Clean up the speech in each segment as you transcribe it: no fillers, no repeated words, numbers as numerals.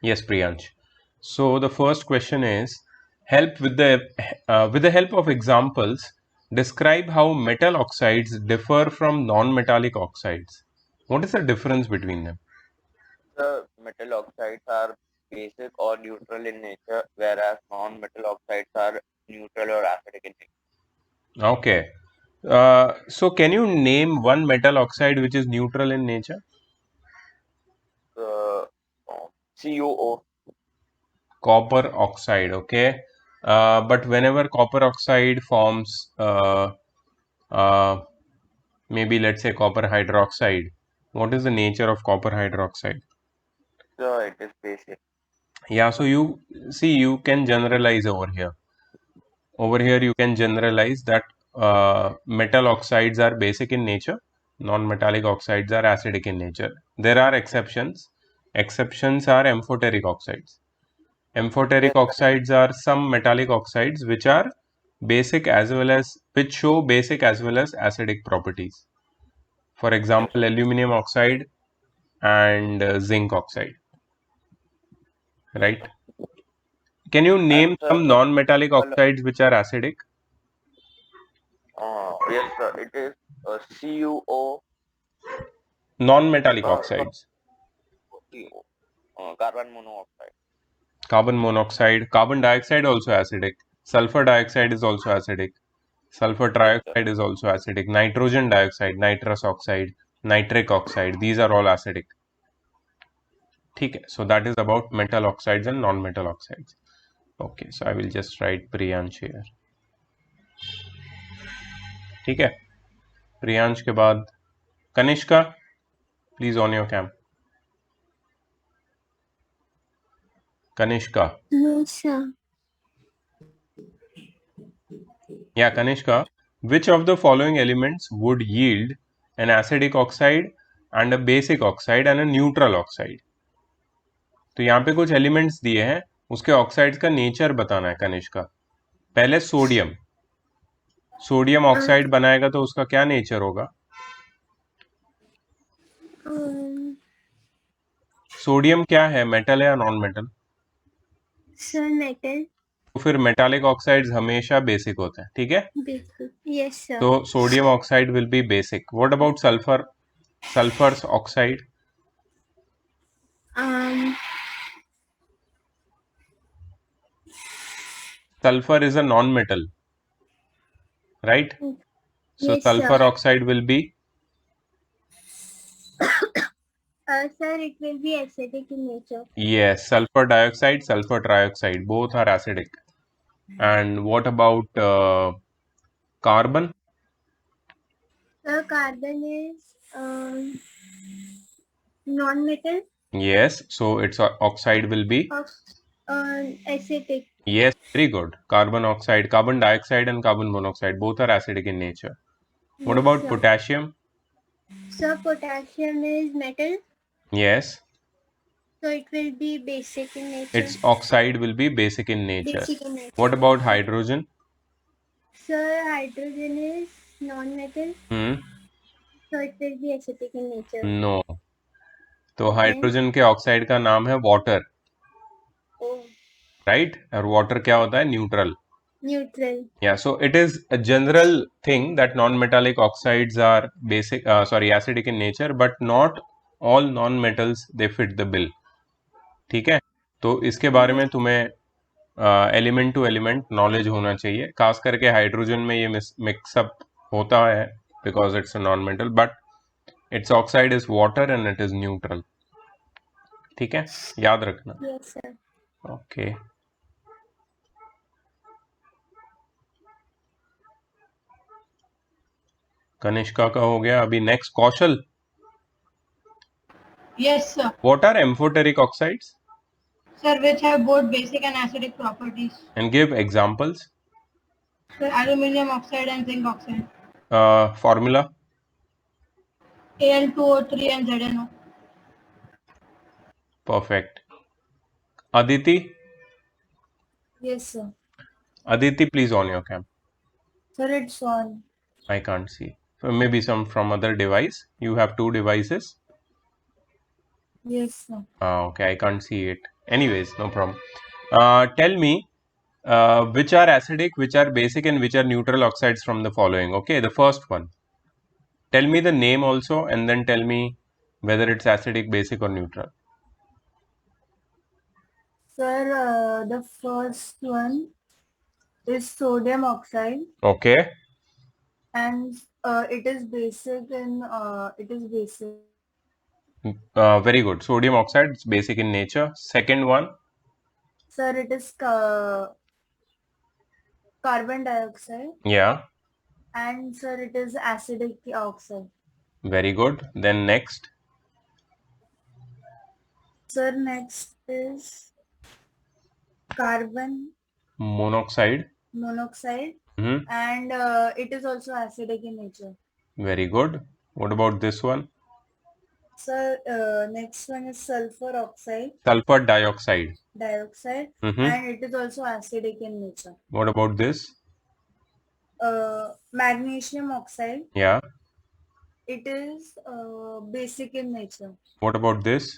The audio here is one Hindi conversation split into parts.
Yes, Priyansh. So the first question is, with the help of examples, describe how metal oxides differ from non-metallic oxides. What is the difference between them? The metal oxides are basic or neutral in nature, whereas non-metal oxides are neutral or acidic in nature. Okay. So can you name one metal oxide which is neutral in nature? Uh, CuO. Copper oxide. Okay. But whenever copper oxide forms, uh, maybe let's say copper hydroxide, what is the nature of copper hydroxide? So it is basic. Yeah, so you see, you can generalize over here. Over here, you can generalize that metal oxides are basic in nature, non-metallic oxides are acidic in nature. There are exceptions. Exceptions are amphoteric oxides. Amphoteric Yes, oxides are some metallic oxides which are basic as well as which show basic as well as acidic properties. For yes. example, aluminum oxide and zinc oxide, right? Can you And name sir, some for non-metallic example, oxides which are acidic? yes, sir, it is CuO, Non-metallic uh, oxides. carbon monoxide. Carbon monoxide, carbon dioxide also acidic. Sulfur dioxide is also acidic. Sulfur Yes, sir. trioxide is also acidic. Nitrogen dioxide, nitrous oxide, nitric oxide, these are all acidic. ठीक है, so that is about metal oxides and non-metal oxides. Okay, so I will just write Priyansh here. ठीक है, प्रियांश के बाद Kanishka, please on your cam. Kanishka. No, sir. Yeah, Kanishka, which of the following elements would yield an acidic oxide and a basic oxide and a neutral oxide? तो यहाँ पे कुछ एलिमेंट्स दिए हैं, उसके ऑक्साइड्स का नेचर बताना है कनिष्का. पहले सोडियम. सोडियम ऑक्साइड बनाएगा तो उसका क्या नेचर होगा? सोडियम क्या है, मेटल है या नॉन मेटल? Sir, metal. तो फिर मेटालिक ऑक्साइड्स हमेशा बेसिक होते हैं, ठीक है. Basic. Yes, sir. तो sodium oxide will be basic. What about sulphur? Sulphur oxide. Sulfur is a non-metal, right? So Yes, sulfur sir. oxide will be, Sir, it will be acidic in nature. yes, sulfur dioxide, sulfur trioxide, both are acidic. And what about carbon? Sir, carbon is non-metal. Yes, so its oxide will be, Of acidic. yes, very good. Carbon oxide, carbon dioxide and carbon monoxide, both are acidic in nature. What Yes, about sir. potassium? Sir, potassium is metal, Yes, so it will be basic in nature. its oxide will be basic in nature. Basic in nature. What about hydrogen? Sir, hydrogen is non-metal, so it will be acidic in nature. No. तो हाइड्रोजन के ऑक्साइड का नाम है वाटर, Oh, राइट? और वाटर क्या होता है? Neutral. neutral. Yeah, so it is a general thing that non-metallic oxides are acidic in nature, but not all non-metals they fit the bill. ठीक है, तो इसके बारे में तुम्हें एलिमेंट टू एलिमेंट नॉलेज होना चाहिए. खास करके हाइड्रोजन में ये मिक्सअप होता है because it's a non metal, but it's oxide is water and it is neutral. ठीक है, याद रखना. Yes, sir. ओके. कनिष्का का हो गया. अभी next Kaushal. Yes, sir. What are amphoteric oxides? Sir, which have both basic and acidic properties. And give examples. Sir, aluminium oxide and zinc oxide. Formula. Al2O3 and ZNO. Perfect. Aditi. Yes, sir. Aditi, please on your cam. Sir, it's on. I can't see. Maybe some from other device. You have two devices. Yes, sir. Okay, I can't see it. Anyways, no problem. Tell me which are acidic, which are basic, and which are neutral oxides from the following. Okay, the first one. Tell me the name also, and then tell me whether it's acidic, basic, or neutral. Sir, the first one is sodium oxide, Okay. and it is basic Very good. Sodium oxide, it's basic in nature. Second one. Sir, it is carbon dioxide, Yeah. and sir, it is acidic oxide. Very good. Then next. Sir, next is carbon Monoxide. monoxide, Mhm. and it is also acidic in nature. Very good. What about this one? Sir, next one is sulfur oxide, Sulfur dioxide. dioxide, Mhm. and it is also acidic in nature. What about this? Magnesium oxide, Yeah. it is basic in nature. What about this?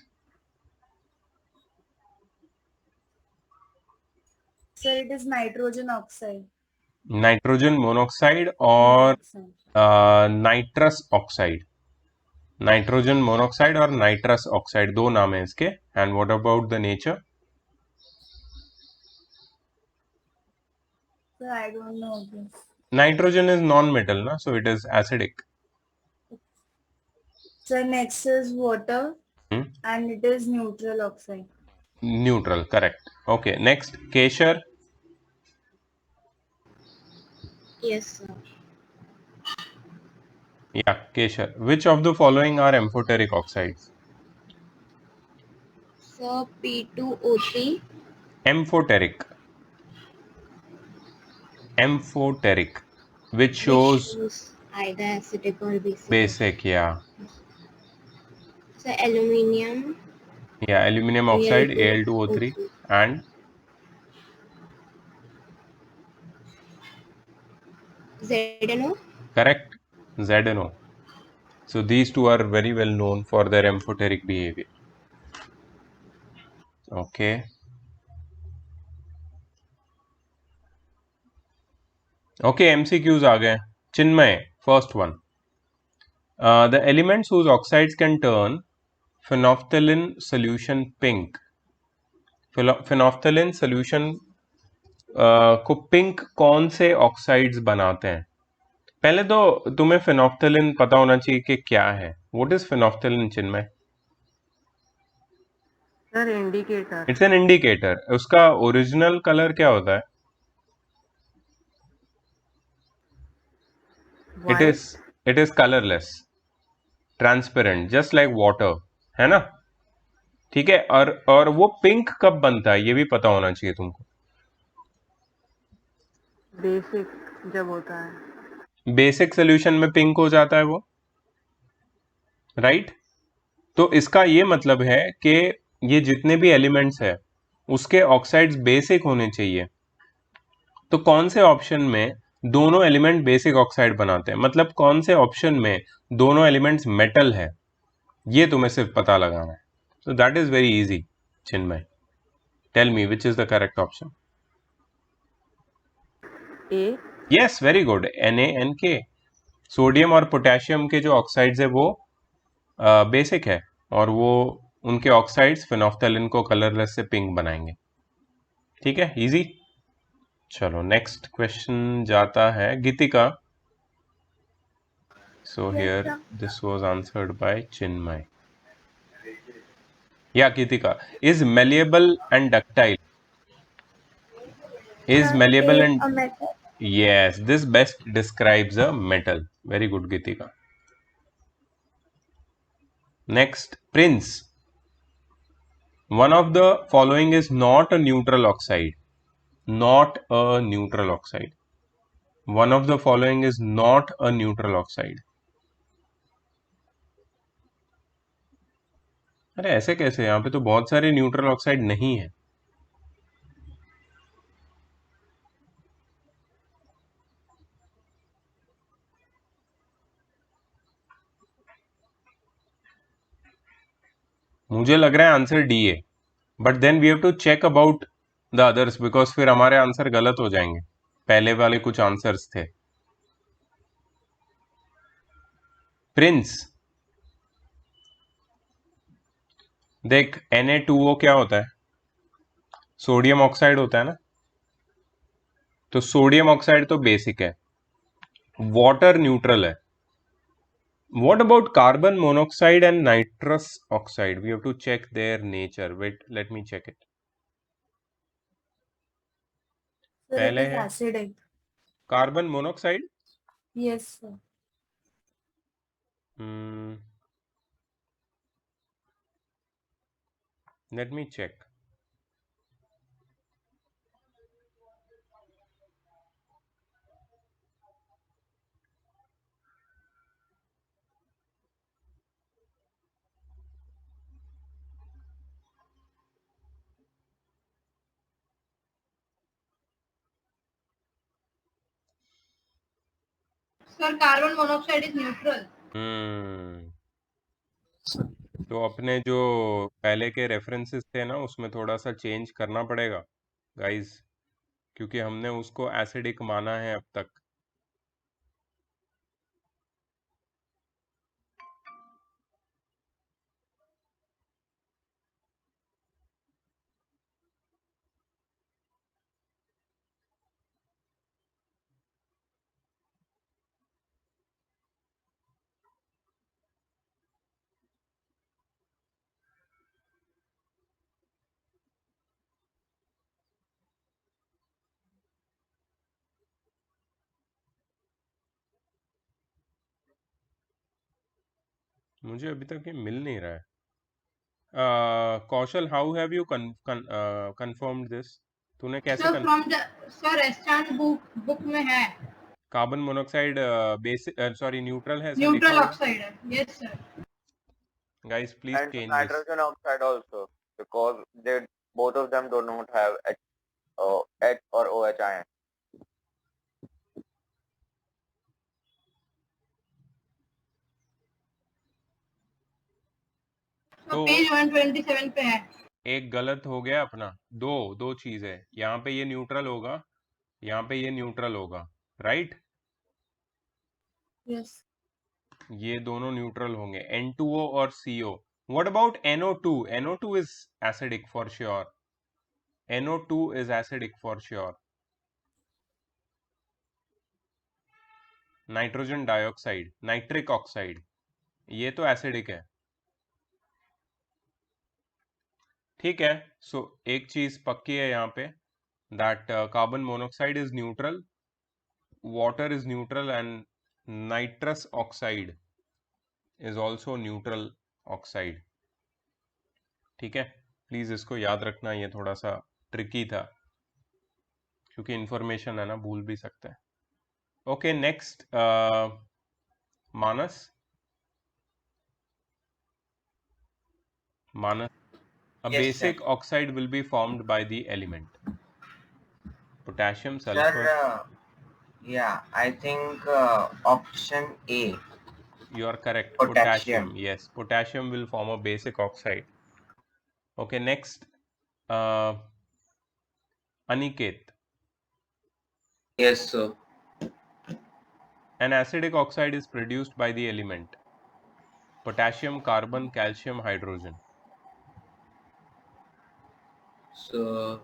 Sir, it is nitrogen oxide. Nitrogen monoxide or Monoxide. nitrous oxide. Nitrogen monoxide और नाइट्रस ऑक्साइड दो नाम है इसके. And what about the nature? Sir, I don't know this. Nitrogen is non metal ना, so it is acidic. Sir, next is water, and it is neutral oxide. Neutral, correct. Okay, next Keshar. Yes, sir. या Keshar. Which of the following are amphoteric oxides? So P2O3. Amphoteric. Amphoteric, which shows either acidic or basic. basic. Yeah. So aluminium. Yeah, aluminum oxide, Al2O3, and ZNO. correct, ZNO. So these two are very well known for their amphoteric behavior. Okay. Okay, MCQs आ गए. Chinmay, first one. The elements whose oxides can turn phenolphthalein solution pink. Phenolphthalein solution को पिंक कौन से ऑक्साइड्स बनाते हैं? पहले तो तुम्हें phenolphthalein पता होना चाहिए कि क्या है. What is phenolphthalein, Chinmay? Sir indicator. It's an indicator. उसका ओरिजिनल कलर क्या होता है? It is colourless, transparent, just like water, है ना? ठीक है. और वो पिंक कब बनता है ये भी पता होना चाहिए तुमको. बेसिक जब होता है. बेसिक सोल्यूशन में पिंक हो जाता है वो, राइट? तो इसका ये मतलब है कि ये जितने भी एलिमेंट्स है उसके ऑक्साइड्स बेसिक होने चाहिए. तो कौन से ऑप्शन में दोनों एलिमेंट बेसिक ऑक्साइड बनाते हैं, मतलब कौन से ऑप्शन में दोनों एलिमेंट्स मेटल है, ये तुम्हें सिर्फ पता लगाना है. तो that is very easy. Chinmay, tell me which is the correct option? A. Yes, very good. NaNK. Sodium और पोटेशियम के जो ऑक्साइड्स है वो बेसिक है, और वो उनके ऑक्साइड्स phenolphthalein को कलरलेस से पिंक बनाएंगे. ठीक है, इजी. चलो नेक्स्ट क्वेश्चन जाता है Geetika. So here this was answered by Chinmay. या Geetika, is malleable and ductile. Is malleable and A metal. yes, this best describes a metal. Very good, Gitika. Next, Prince. One of the following is not a neutral oxide. Not a neutral oxide. One of the following is not a neutral oxide. अरे ऐसे कैसे? यहाँ पे तो बहुत सारे न्यूट्रल ऑक्साइड नहीं है. मुझे लग रहा है आंसर डी है. But then we have to check about the others because फिर हमारे आंसर गलत हो जाएंगे. पहले वाले कुछ आंसर्स थे. प्रिंस, देख Na2O क्या होता है? सोडियम ऑक्साइड होता है ना. तो सोडियम ऑक्साइड तो बेसिक है, वाटर न्यूट्रल है. What about carbon monoxide and nitrous oxide? We have to check their nature. Wait, let me check it. Sir, it पहले is है acidic. Carbon monoxide. Yes, sir. Let me check. Sir, carbon monoxide is neutral. तो अपने जो पहले के रेफरेंसेस थे ना उसमें थोड़ा सा चेंज करना पड़ेगा गाइस, क्योंकि हमने उसको एसिडिक माना है अब तक. मुझे अभी तक ये मिल नहीं रहा है. Kaushal, how have you confirmed this? तूने कैसे Sir, from the sir Estrand book में है. Carbon monoxide basic sorry neutral है ऐसा Neutral लिखा हुआ? oxide है. Yes, sir. Guys, please And change this. nitrogen oxide also, because they both of them do not have H or OH ion. So page 127 पे है. एक गलत हो गया अपना. दो चीज है, यहाँ पे ये न्यूट्रल होगा, यहाँ पे ये न्यूट्रल होगा, राइट? Yes. ये दोनों न्यूट्रल होंगे, N2O और CO. What about NO2? NO2 is acidic for sure. NO2 is acidic for sure. Nitrogen dioxide, nitric oxide, ये तो एसिडिक है. ठीक है. सो एक चीज पक्की है यहाँ पे, that carbon monoxide is neutral, water is neutral, and nitrous oxide is also neutral oxide. ठीक है, प्लीज इसको याद रखना, ये थोड़ा सा ट्रिकी था क्योंकि इंफॉर्मेशन है ना, भूल भी सकते हैं. Okay, next Manas. A Yes, basic sir. oxide will be formed by the element potassium, sulfur. Sir, yeah, I think option A. You are correct. Potassium. Yes, potassium will form a basic oxide. Okay, next, Aniket. Yes, sir. An acidic oxide is produced by the element potassium, carbon, calcium, hydrogen. So,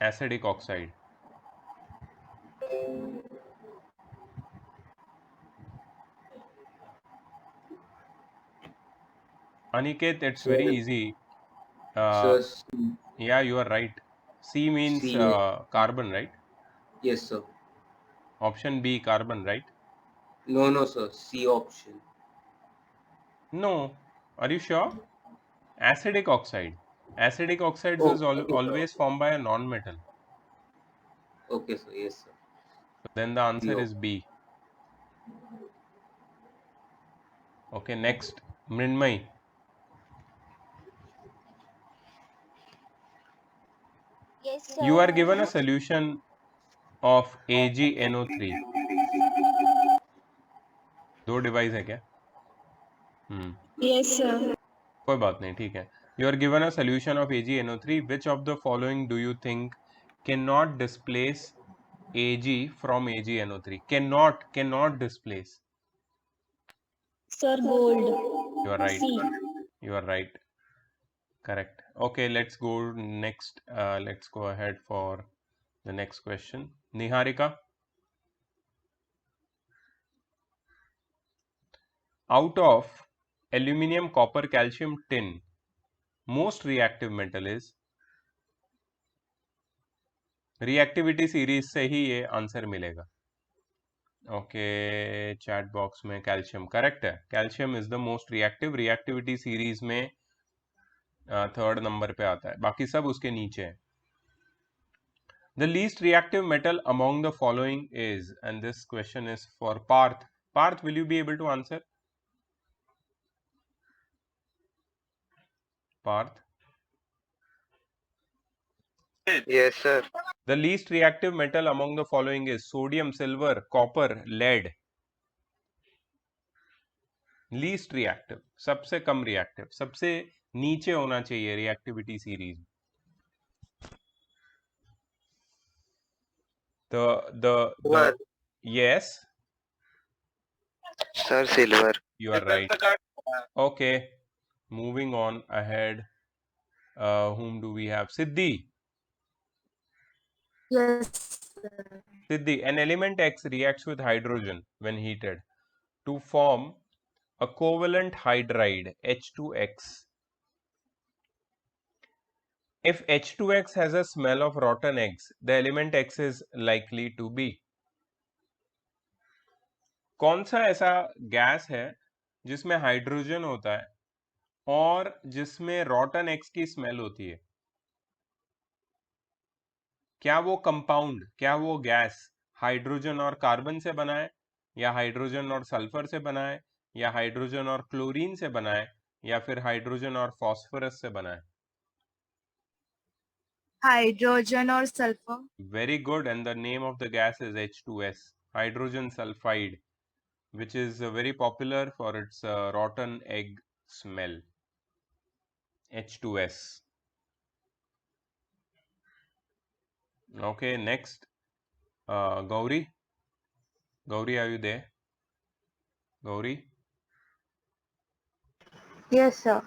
Acidic oxide. Aniket, it's very easy. so Yeah, you are right. C means C. carbon, right? Yes, sir. Option B, carbon, right? No, sir. C option. No. Are you sure? Acidic oxide. Acidic oxides Oh, is okay, sir. always formed by a non-metal. Okay, sir. Yes, sir. Then the answer B is B. Okay, next, Mrinmay. Yes, sir. You are given a solution of AgNO3. दो डिवाइस है क्या? Yes, sir. कोई बात नहीं, ठीक है. You are given a solution of AgNO3. Which of the following do you think cannot displace Ag from AgNO3? Cannot displace. Sir, gold. You are right. C. You are right. Correct. Okay, let's go next. Let's go ahead for the next question. Niharika. Out of aluminium, copper, calcium, tin, most reactive metal is. Reactivity series से ही ये आंसर मिलेगा. ओके, चैट बॉक्स में कैल्शियम करेक्ट है. Calcium is the most reactive. Reactivity series में थर्ड नंबर पे आता है, बाकी सब उसके नीचे है. The least reactive metal among the following is, and this question is for Parth. Parth, will you be able to answer? Parth? Yes, sir. The least reactive metal among the following is sodium, silver, copper, lead. Least reactive, सबसे कम रिएक्टिव, सबसे नीचे होना चाहिए reactivity series. the yes, Sir, silver. you are right. Okay, moving on ahead. Whom do we have? Siddhi. Yes, sir. Siddhi, an element X reacts with hydrogen when heated to form a covalent hydride H2X. If H2X has a smell of rotten eggs, the element X is likely to be. कौन सा ऐसा गैस है जिसमें हाइड्रोजन होता है और जिसमें रॉटन एग्स की स्मेल होती है? क्या वो कंपाउंड, क्या वो गैस हाइड्रोजन और कार्बन से बना है, या हाइड्रोजन और सल्फर से बना है, या हाइड्रोजन और क्लोरीन से बना है, या फिर हाइड्रोजन और फॉस्फोरस से बना है? Hydrogen or sulfur? Very good, and the name of the gas is H2S, hydrogen sulfide, which is very popular for its rotten egg smell. H2S. Okay, next. Gauri. Gauri, are you there? Gauri. Yes, sir.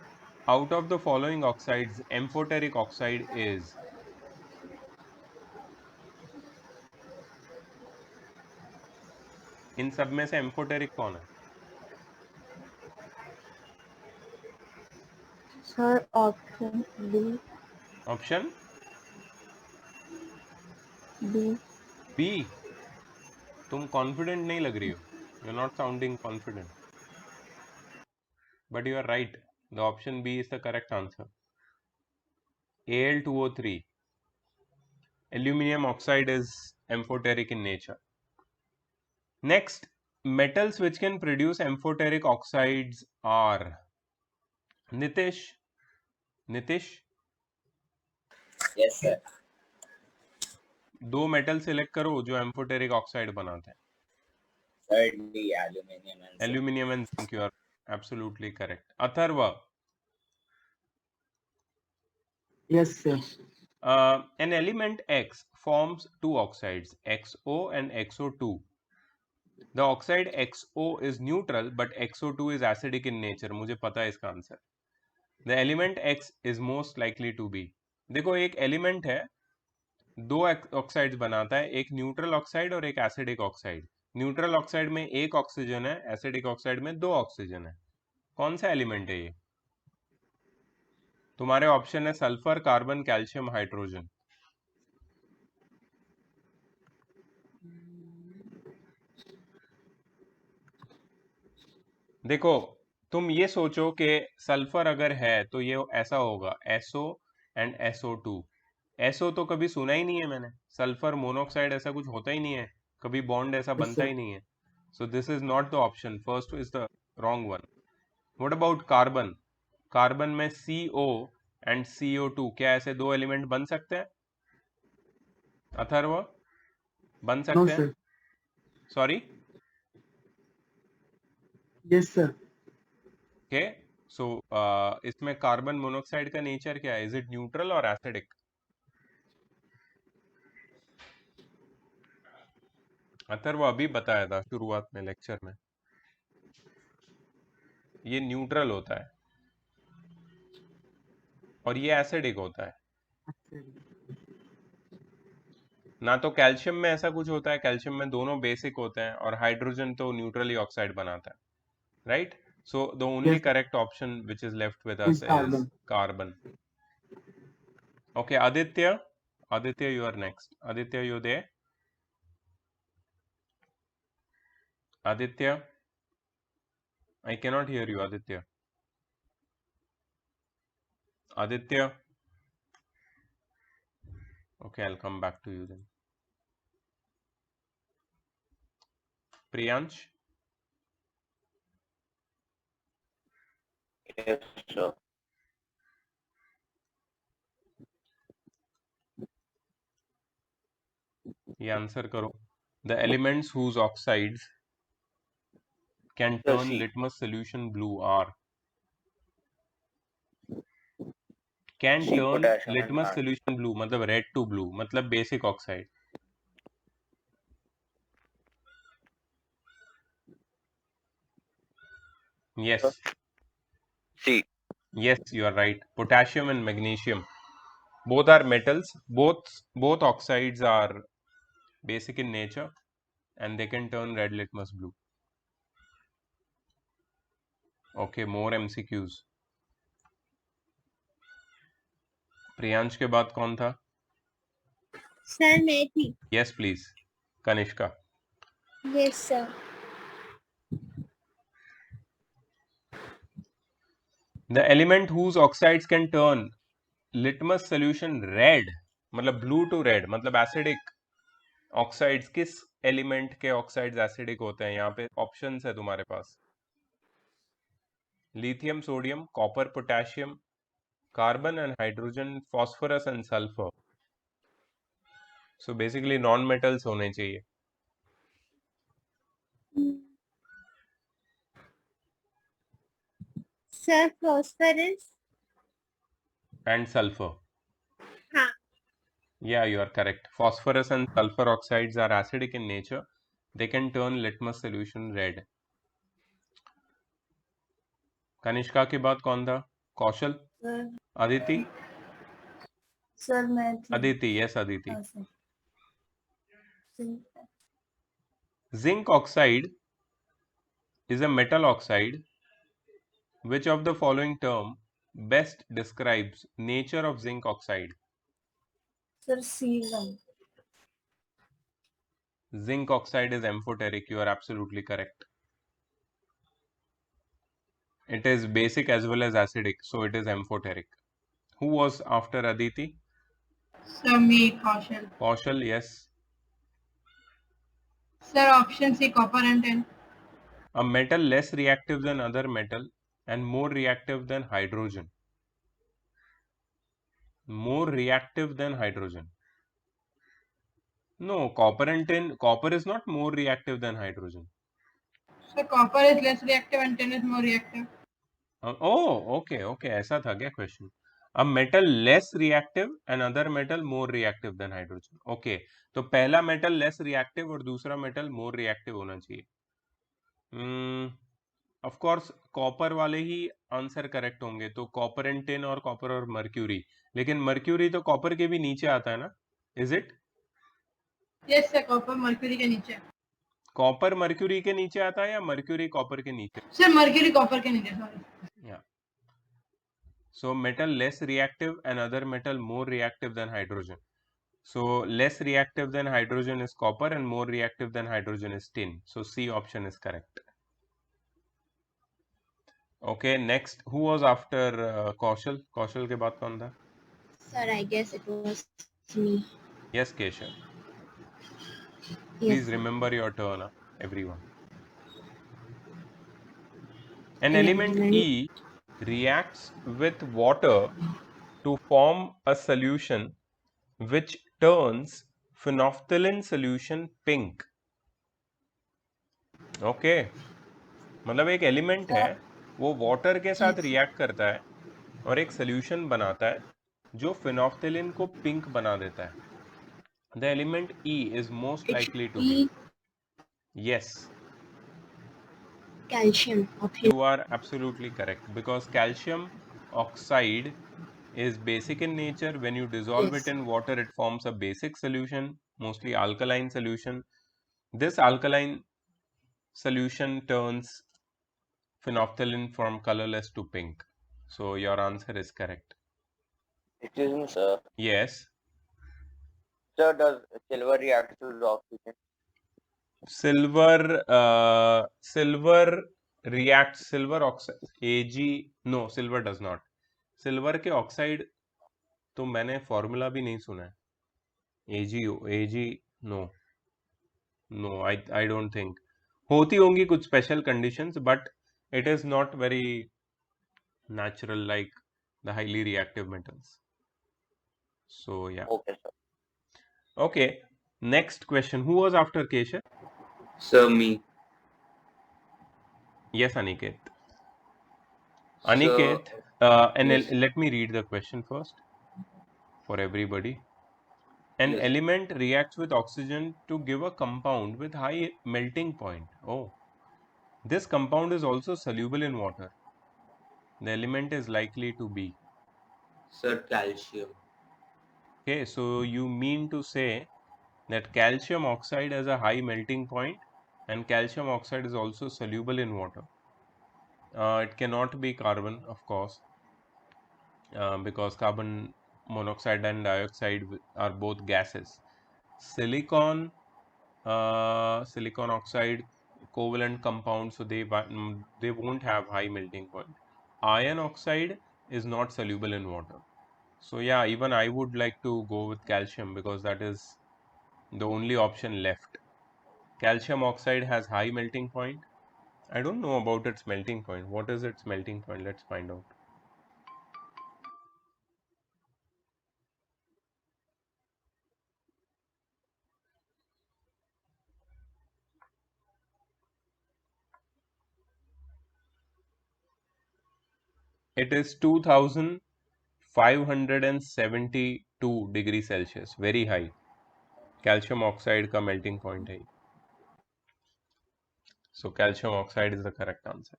Out of the following oxides, amphoteric oxide is. इन सब में से एम्फोटेरिक कौन है? Sir, option B. Option B. B. तुम कॉन्फिडेंट नहीं लग रही हो. You are not sounding confident, but you are right. The option B is the correct answer. Al2O3. Aluminium oxide is amphoteric in nature. Next, metals which can produce amphoteric oxides are. Nitish. Nitish. Yes, sir. दो मेटल सिलेक्ट करो जो एम्फोटेरिक ऑक्साइड बनाते हैं. Thirdly, aluminium and zinc. Aluminium and zinc, you are absolutely correct. Atharva. Yes, sir. An element X forms two oxides, XO and XO2. The oxide XO is neutral, but XO2 is acidic in nature. मुझे पता है इसका answer. The element X is most likely to be. देखो, एक एलिमेंट है, दो ऑक्साइड्स बनाता है, एक न्यूट्रल ऑक्साइड और एक एसिडिक ऑक्साइड. न्यूट्रल ऑक्साइड में एक ऑक्सीजन है, एसिडिक ऑक्साइड में दो ऑक्सीजन है. कौन सा एलिमेंट है ये? तुम्हारे ऑप्शन है सल्फर, कार्बन, कैल्शियम, हाइड्रोजन. देखो, तुम ये सोचो कि सल्फर अगर है तो ये ऐसा होगा SO एंड SO2. SO तो कभी सुना ही नहीं है मैंने. सल्फर मोनोऑक्साइड ऐसा कुछ होता ही नहीं है, कभी बॉन्ड ऐसा बनता ही नहीं है. So this is not the option. First is the wrong one. What about carbon? Carbon में CO एंड CO2, क्या ऐसे दो एलिमेंट बन सकते हैं? अथर्व, बन सकते हैं? Sorry, Yes, sir. ओके, सो इसमें कार्बन मोनोऑक्साइड का नेचर क्या है? इज इट न्यूट्रल और एसिडिक? अथर्व अभी बताया था शुरुआत में लेक्चर में, ये न्यूट्रल होता है और ये एसिडिक होता है। ना तो कैल्शियम में ऐसा कुछ होता है, कैल्शियम में दोनों बेसिक होते हैं और हाइड्रोजन तो न्यूट्रली ऑक्साइड बनाता है, right? So the only Yes, sir. Correct option which is left with Is us is carbon. Carbon. Okay, Aditya, Aditya, you are next. Aditya, you there? Aditya, I cannot hear you, Aditya. Aditya. Okay, I'll come back to you then. Priyansh, Yes, sir. ये आंसर करो. The elements whose oxides can Sir, turn C. litmus solution blue are can C, turn potassium and litmus iron. solution blue मतलब red to blue मतलब basic oxide. Yes, C. yes, you are right. Potassium and magnesium both are metals. Both oxides are basic in nature and they can turn red litmus blue. Okay, more MCQs. Priyansh के बाद कौन था? सर मैं थी. Yes, please. Kanishka. Yes, sir. The element whose oxides can turn litmus solution red मतलब blue to red मतलब acidic oxides, किस एलिमेंट के ऑक्साइड्स एसिडिक होते हैं? यहाँ पे ऑप्शंस है तुम्हारे पास. Lithium, sodium, copper, potassium, carbon and hydrogen, phosphorus and sulphur. So basically non metals होने चाहिए. Sir phosphorus. And sulphur. हाँ. Yeah, you are correct. Phosphorus and sulfur oxides are acidic in nature. They can turn litmus solution red. Kanishka के बाद कौन था? कौशल, अदिति. सर मैं थी. अदिति, yes, अदिति. हाँ, sir. Zinc oxide is a metal oxide. Which of the following term best describes nature of zinc oxide? Sir C1. Zinc oxide is amphoteric. You are absolutely correct. It is basic as well as acidic, so it is amphoteric. Who was after Aditi? Sir, me, Kaushal. Kaushal, yes. Sir, option C, copper and tin. A metal less reactive than other metal and more reactive than hydrogen. More reactive than hydrogen. No, copper and tin. Copper is not more reactive than hydrogen. So copper is less reactive and tin is more reactive. Oh, okay. ऐसा था क्या question? A metal less reactive and other metal more reactive than hydrogen. Okay, तो पहला metal less reactive और दूसरा metal more reactive होना चाहिए. Of course, कॉपर वाले ही आंसर करेक्ट होंगे, तो कॉपर एंड टिन और कॉपर और मर्क्यूरी. लेकिन मर्क्यूरी तो कॉपर के भी नीचे आता है ना? Is it? Yes, sir, copper mercury के नीचे. कॉपर मर्क्यूरी के नीचे आता है या मर्क्यूरी कॉपर के नीचे? Sir, mercury copper के नीचे, sorry. Yeah. So metal less reactive and other metal more reactive than hydrogen. So less reactive than hydrogen is copper and more reactive than hydrogen is tin. So C option is correct. Okay, next who was after Kaushal? Kaushal के बाद कौन था? Sir, I guess it was me. Yes, Keshav. Yes, Please sir. remember your turn, everyone. An An element element- E reacts with water to form a solution which turns phenolphthalein solution pink. Okay. मतलब एक एलिमेंट है, वो वाटर के साथ रिएक्ट करता है और एक सोल्यूशन बनाता है जो फिनोफ्थेलिन को पिंक बना देता है. The element E is most likely to be. Yes, Calcium. Option. you are absolutely correct because calcium oxide is basic in nature. When you dissolve it Yes. in water, it forms a basic solution, mostly alkaline solution. This alkaline solution turns phenolphthalein from colorless to pink. So your answer is correct. Excuse me, sir. Yes, Sir, does silver react with oxygen? silver reacts, silver oxide Ag, no, silver does not. Silver के ऑक्साइड तो मैंने फॉर्मूला भी नहीं सुना है. AG no no, I don't think. होती होंगी कुछ special conditions, but it is not very natural like the highly reactive metals. So yeah. Okay, sir. Okay, next question. Who was after Keshav? Sir, me. Yes, Aniket. Sir, Aniket, and yes. let me read the question first for everybody. An Yes. element reacts with oxygen to give a compound with high melting point. Oh, this compound is also soluble in water. The element is likely to be. Sir, calcium. Okay, so you mean to say that calcium oxide has a high melting point and calcium oxide is also soluble in water. It cannot be carbon, of course, because carbon monoxide and dioxide are both gases. Silicon oxide covalent compound, so they won't have high melting point. Iron oxide is not soluble in water. So yeah, even I would like to go with calcium because that is the only option left. Calcium oxide has high melting point. I don't know about its melting point. What is its melting point? Let's find out. It is 2572 degree Celsius. Very high. Calcium oxide का melting point है. So calcium oxide is the correct answer.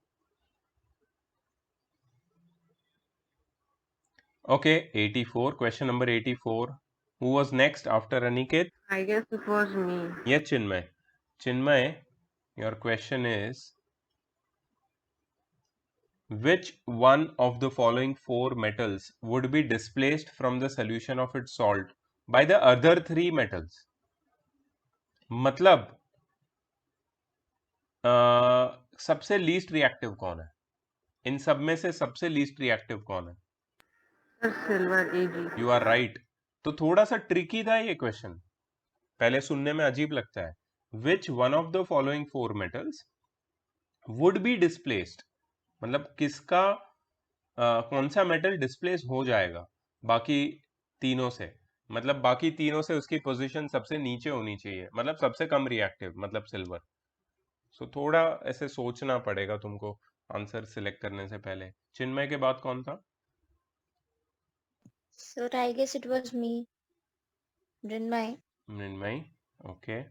Okay, 84. Question number 84. Who was next after Aniket? I guess it was me. Yes, Chinmay. Chinmay, your question is, which one of the following four metals would be displaced from the solution of its salt by the other three metals? मतलब सबसे लीस्ट रिएक्टिव कौन है? इन सब में से सबसे लीस्ट रिएक्टिव कौन है? Silver Ag. You are right. तो थोड़ा सा ट्रिकी था ये क्वेश्चन, पहले सुनने में अजीब लगता है. Which one of the following four metals would be displaced, मतलब किसका कौन सा मेटल डिस्प्लेस हो जाएगा बाकी तीनों से, मतलब बाकी तीनों से उसकी पोजीशन सबसे नीचे होनी चाहिए, मतलब सबसे कम रिएक्टिव, मतलब सिल्वर. सो थोड़ा ऐसे सोचना पड़ेगा तुमको आंसर सिलेक्ट करने से पहले. चिन्मय के बाद कौन था? Sir, I guess it was me. Mrinmay. Mrinmayi. Okay.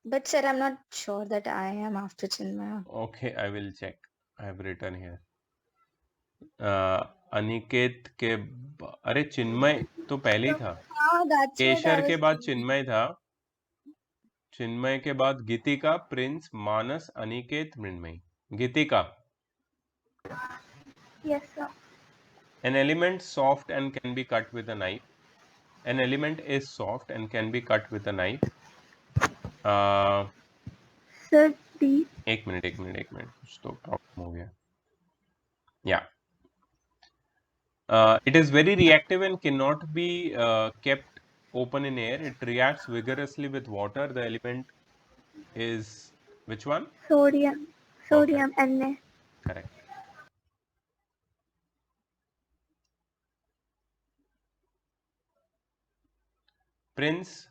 But sir, I'm not sure that I am after Chinmay. Okay, I will check. I have written here. Aniket के अरे चिन्मय तो पहले ही था. That's what I Keshar was के बाद thinking. चिन्मय था. चिन्मय के बाद Geetika, Prince, Manas, Aniket, Mrinmayi. Geetika. Yes, sir. An element soft and can be cut with a knife. An element is soft and can be cut with a knife. Sir, D. एक मिनट कुछ तो प्रॉब्लम हो गया. Yeah. It is very reactive and cannot be kept open in air. It reacts vigorously with water. The element is which one? Sodium. Sodium, Na. Correct. Prince.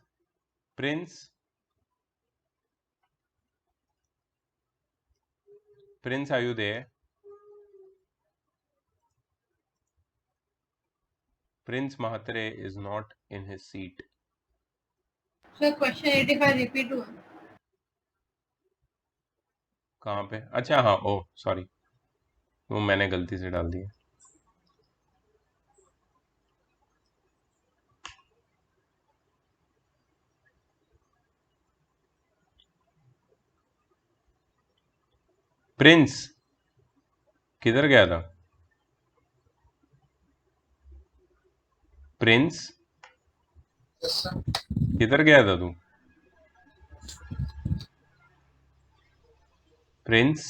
Prince, are you there? Prince Mahatre is not in his seat. Sir, question 85 repeat हुआ. कहाँ पे? अच्छा हाँ, ओ सॉरी, वो मैंने गलती से डाल दिया. प्रिंस किधर गया था? प्रिंस किधर गया था तू? Prince,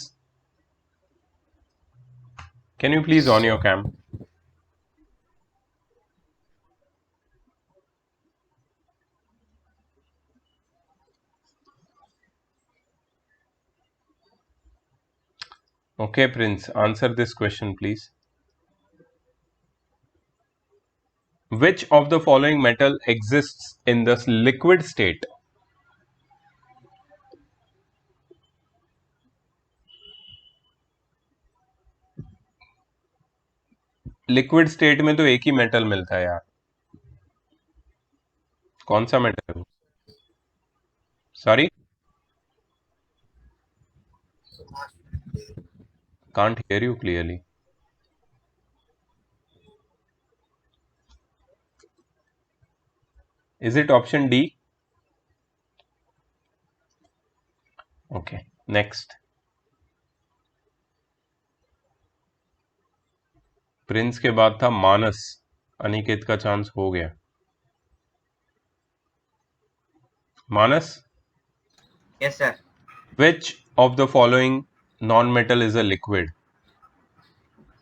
can you please on your cam? Okay, Prince, answer this question, please. Which of the following metal exists in the liquid state? Liquid state में तो एक ही मेटल मिलता है यार. कौन सा मेटल है? Sorry, can't hear you clearly. Is it option D? Okay, next. Prince के बाद था मानस. अनिकेत का चांस हो गया. मानस, Yes, sir. which of the following non-metal is a liquid?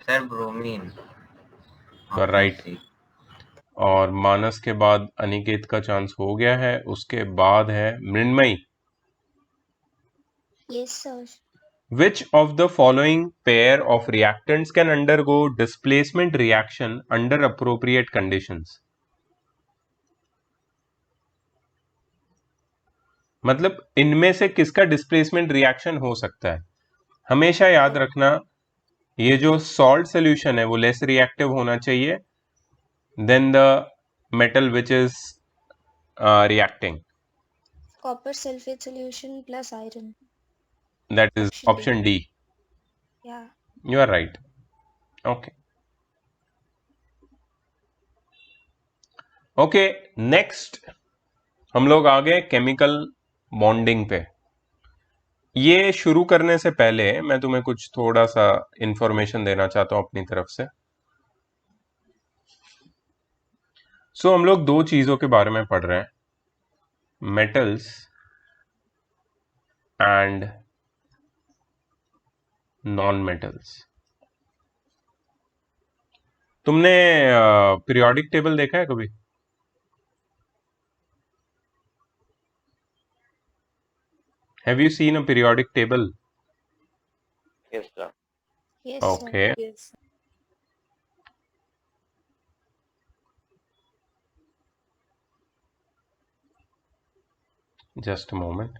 Sir, bromine. You are right. और मानस के बाद अनिकेत का चांस हो गया है. उसके बाद है Mrinmayi. Yes, sir. Which of the following pair of reactants can undergo displacement reaction under appropriate conditions? मतलब इनमें से किसका डिस्प्लेसमेंट रिएक्शन हो सकता है? हमेशा याद रखना, ये जो सॉल्ट सॉल्यूशन है वो लेस रिएक्टिव होना चाहिए then the metal which is reacting. Copper sulfate solution plus iron. That is Option D. option D. Yeah. You are right. Okay. Okay, next हम लोग आ गए केमिकल बॉन्डिंग पे. ये शुरू करने से पहले मैं तुम्हें कुछ थोड़ा सा इंफॉर्मेशन देना चाहता हूं अपनी तरफ से. सो हम लोग दो चीजों के बारे में पढ़ रहे हैं, मेटल्स एंड नॉन मेटल्स. तुमने पीरियोडिक टेबल देखा है कभी? Have you seen a periodic table? Yes, sir. Yes, Okay. sir. Yes. Just a moment.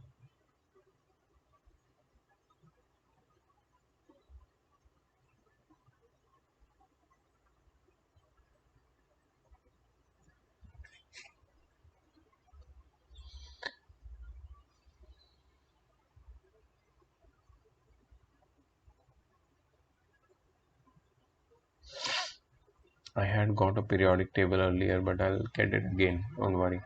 I had got a periodic table earlier, but I'll get it again. Don't worry.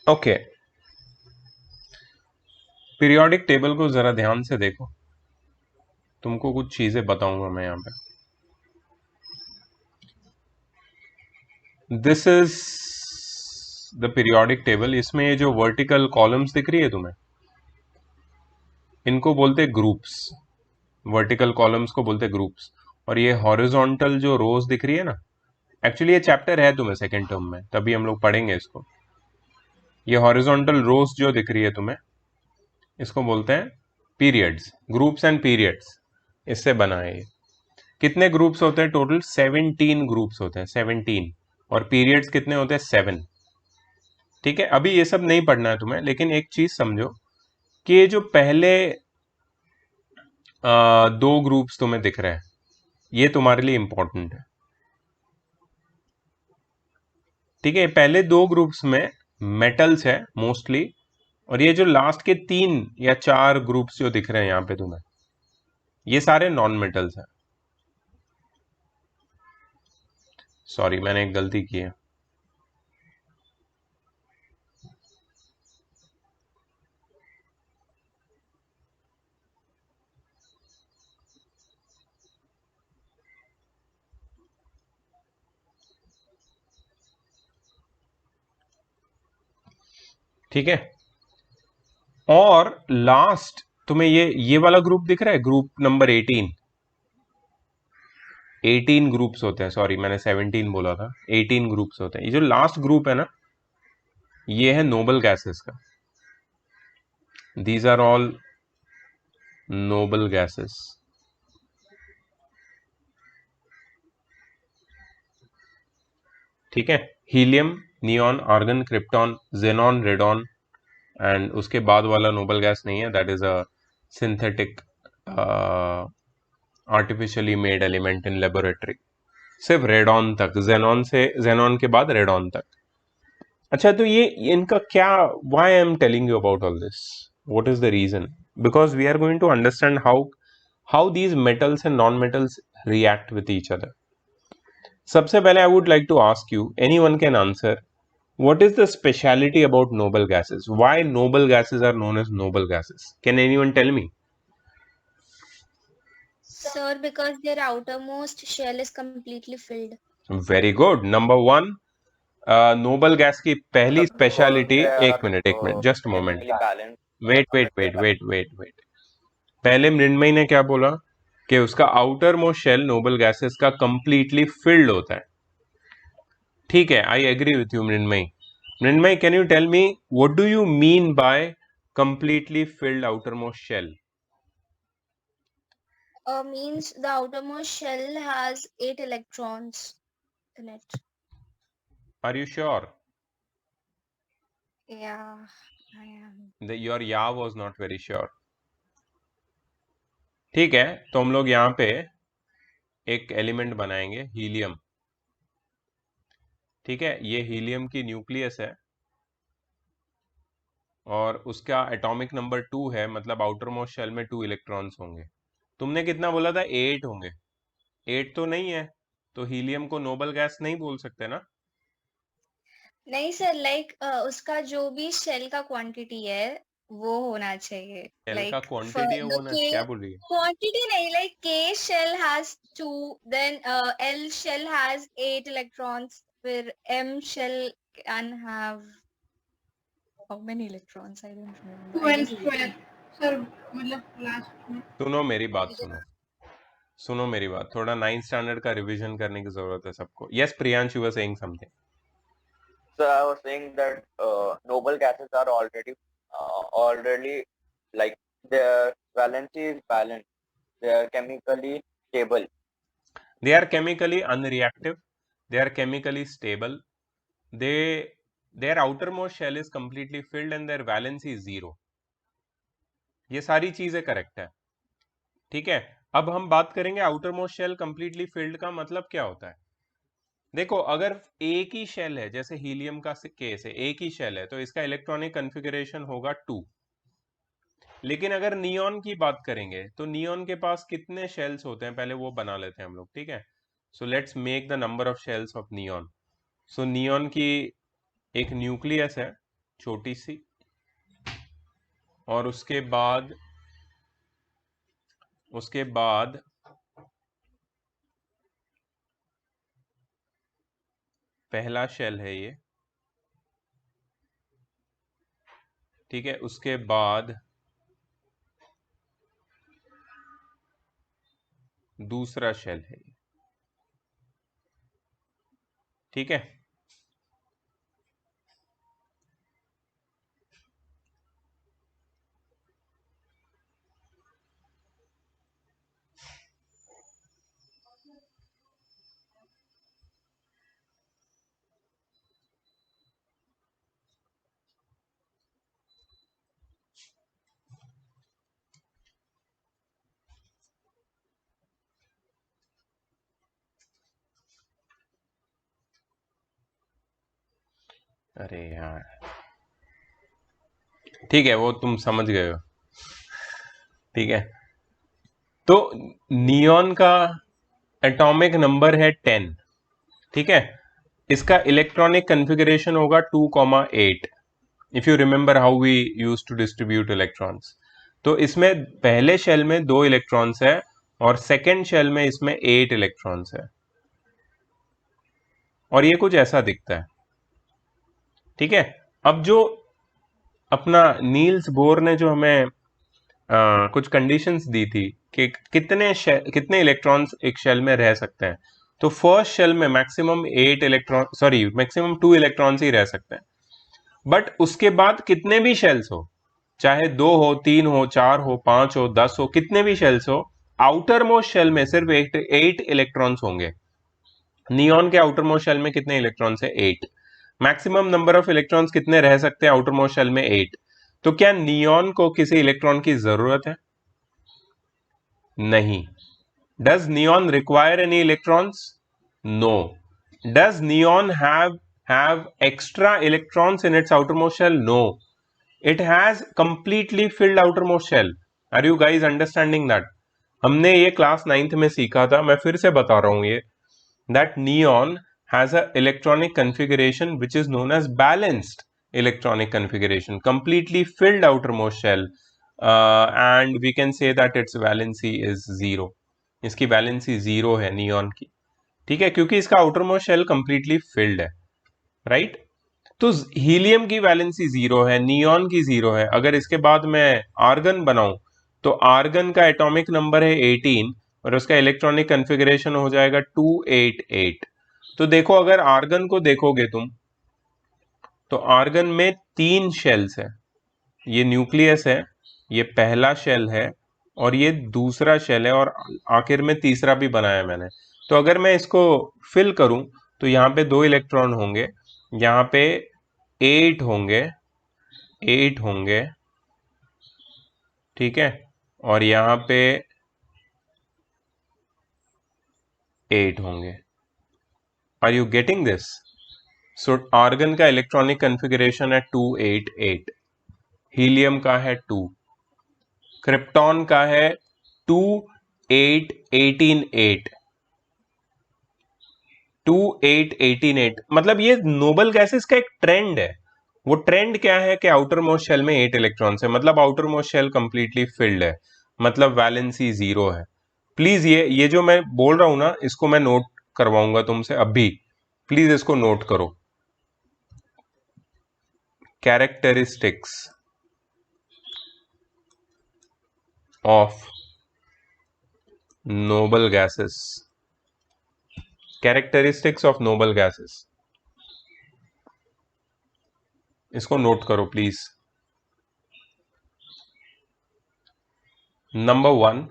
Okay, periodic table को जरा ध्यान से देखो, तुमको कुछ चीजें बताऊंगा मैं यहां पे। This is the periodic table. इसमें ये जो वर्टिकल कॉलम्स दिख रही है तुम्हें, इनको बोलते ग्रुप्स। वर्टिकल कॉलम्स को बोलते ग्रुप्स, और ये हॉरिजॉन्टल जो रोज दिख रही है ना, एक्चुअली ये चैप्टर है तुम्हें सेकेंड टर्म में, तभी हम लोग पढ़ेंगे इसको। ये हॉरिजॉन्टल रोज जो दिख रही है तुम्हें, इसको बोलते हैं पीरियड्स, ग्रुप्स एंड पीरियड्स, इससे बना है ये। कितने ग्रुप्स होते हैं टोटल? 17 ग्रुप्स होते हैं, 17। और पीरियड्स कितने होते हैं? 7। ठीक है, अभी ये सब नहीं पढ़ना है तुम्हें, लेकिन एक चीज समझो कि ये जो पहले दो ग्रुप्स तुम्हें दिख रहे हैं, ये तुम्हारे लिए इंपॉर्टेंट है। ठीक है, पहले दो ग्रुप्स में मेटल्स है मोस्टली, और ये जो लास्ट के 3 या 4 ग्रुप्स जो दिख रहे हैं यहां पे तुम्हें, ये सारे नॉन मेटल्स हैं। सॉरी, मैंने एक गलती की है। ठीक है, और लास्ट तुम्हें ये वाला ग्रुप दिख रहा है, ग्रुप नंबर 18। 18 ग्रुप्स होते हैं, सॉरी मैंने 17 बोला था, 18 ग्रुप्स होते हैं। ये जो लास्ट ग्रुप है ना, ये है नोबल गैसेस का। These are all noble gases. ठीक है, helium, neon, argon, krypton, xenon, radon, and उसके बाद वाला नोबल गैस नहीं है, that is a synthetic artificially made element in laboratory. सिर्फ रेडॉन तक, जेनॉन से, जेनॉन के बाद रेडॉन तक। अच्छा, तो ये इनका क्या, why I am telling you about all this, what is the reason? Because we are going to understand how these metals and non metals react with each other. सबसे पहले I would like to ask you, anyone can answer, what is the speciality about noble gases? Why noble gases are known as noble gases? Can anyone tell me? Sir, because their outermost shell is completely filled. Very good. Number 1, noble gas की पहली speciality, एक minute, just a moment. Wait. पहले मृण्मयी ने क्या बोला कि उसका outer most shell noble gases का कंप्लीटली फिल्ड होता है। ठीक है, I agree with you Mrinmayi. Mrinmay, can you tell me what do you mean by completely filled outermost shell? Means the outermost shell has 8 electrons in it. Are you sure? Yeah, I am. Your yeah was not very sure. ठीक है, तो हम लोग यहाँ पे एक एलिमेंट बनाएंगे, हीलियम। ठीक है, ये हीलियम की न्यूक्लियस है और उसका एटॉमिक नंबर 2 है, मतलब आउटर मोस्ट शेल में 2 इलेक्ट्रॉन्स होंगे। तुमने कितना बोला था? 8 होंगे। 8 तो नहीं है, तो हीलियम को नोबल गैस नहीं बोल सकते ना। नहीं सर, लाइक उसका जो भी शेल का क्वांटिटी है वो होना चाहिए। शेल का क्वांटिटी है होना, क्या बोल रही है? क्वांटिटी नहीं, like K shell has 2, then L shell has 8 electrons, फिर M shell can have how many electrons? I don't remember. 12 square sir, मतलब लास्ट में। सुनो मेरी बात, सुनो मेरी बात, थोड़ा 9th स्टैंडर्ड का रिवीजन करने की जरूरत है सबको। Yes Priyansh, you were saying something. So I was saying that noble gases are already like their valency is balanced. They are chemically stable. They are chemically unreactive. They are chemically stable. Their outermost shell is completely filled and their valency is 0. ये सारी चीजें करेक्ट है। ठीक है, अब हम बात करेंगे outer most shell completely filled का मतलब क्या होता है। देखो, अगर एक ही शेल है, जैसे हीलियम का केस है, एक ही शेल है, तो इसका इलेक्ट्रॉनिक कॉन्फ़िगरेशन होगा 2। लेकिन अगर नियॉन की बात करेंगे तो नियॉन के पास कितने शेल्स होते हैं, पहले वो बना लेते हैं हम लोग। ठीक है, so let's make the number of shells of neon. So neon की एक न्यूक्लियस है छोटी सी, और उसके बाद पहला शेल है ये, ठीक है। उसके बाद दूसरा शेल है ये, ठीक है। अरे यार, ठीक है, वो तुम समझ गए हो, ठीक है। तो नियॉन का एटॉमिक नंबर है 10, ठीक है। इसका इलेक्ट्रॉनिक कन्फिगरेशन होगा 2,8, if you remember how we use to distribute electrons. तो इसमें पहले शेल में 2 इलेक्ट्रॉन्स है और सेकेंड शेल में इसमें 8 इलेक्ट्रॉन्स है, और ये कुछ ऐसा दिखता है, ठीक है। अब जो अपना नील्स बोर ने जो हमें कुछ कंडीशंस दी थी कि कितने इलेक्ट्रॉन्स एक शेल में रह सकते हैं, तो फर्स्ट शेल में मैक्सिमम 2 इलेक्ट्रॉन्स ही रह सकते हैं। बट उसके बाद कितने भी शेल्स हो, चाहे 2 हो, 3 हो, 4 हो, 5 हो, 10 हो, कितने भी शेल्स हो, आउटर मोस्ट शेल में सिर्फ 8 इलेक्ट्रॉन्स होंगे। नियॉन के आउटर मोस्ट शेल में कितने इलेक्ट्रॉन्स है? 8। मैक्सिमम नंबर ऑफ इलेक्ट्रॉन्स कितने रह सकते हैं आउटर मोस्ट शेल में? 8। तो क्या नियॉन को किसी इलेक्ट्रॉन की जरूरत है? नहीं। Does neon require any electrons? No. Does neon have extra electrons in its outermost shell? No. It has completely filled outermost shell. Are you guys understanding that? हमने ये क्लास 9th में सीखा था, मैं फिर से बता रहा हूं ये, that neon has a electronic configuration which is known as balanced electronic configuration, completely filled outermost shell, and we can say that its valency is 0. इसकी वैलेंसी 0 है नियॉन की, ठीक है, क्योंकि इसका आउटरमोस्ट शेल कंप्लीटली फिल्ड है, राइट। तो हीलियम की वैलेंसी 0 है, नियॉन की 0 है। अगर इसके बाद मैं आर्गन बनाऊं तो आर्गन का एटॉमिक नंबर है 18 और उसका इलेक्ट्रॉनिक कन्फिगरेशन हो जाएगा 288। तो देखो, अगर आर्गन को देखोगे तुम तो आर्गन में 3 शेल्स है, ये न्यूक्लियस है, ये पहला शेल है और ये दूसरा शेल है, और आखिर में तीसरा भी बनाया मैंने। तो अगर मैं इसको फिल करूं तो यहाँ पे 2 इलेक्ट्रॉन होंगे, यहाँ पे 8 होंगे, ठीक है, और यहाँ पे 8 होंगे। Are you getting this? So argon का इलेक्ट्रॉनिक कन्फिगरेशन है 288, हीलियम का है 2, क्रिप्टॉन का है 28188, 28188। मतलब ये नोबल गैसेस का एक ट्रेंड है। वो ट्रेंड क्या है कि आउटर मोस्ट शेल में 8 इलेक्ट्रॉन्स है, मतलब outer most shell completely filled है, मतलब वैलेंसी 0 है। प्लीज ये जो मैं बोल रहा हूं ना, इसको मैं नोट करवाऊंगा तुमसे अभी, प्लीज इसको नोट करो। Characteristics of noble gases, characteristics of noble gases, इसको नोट करो please. Number 1,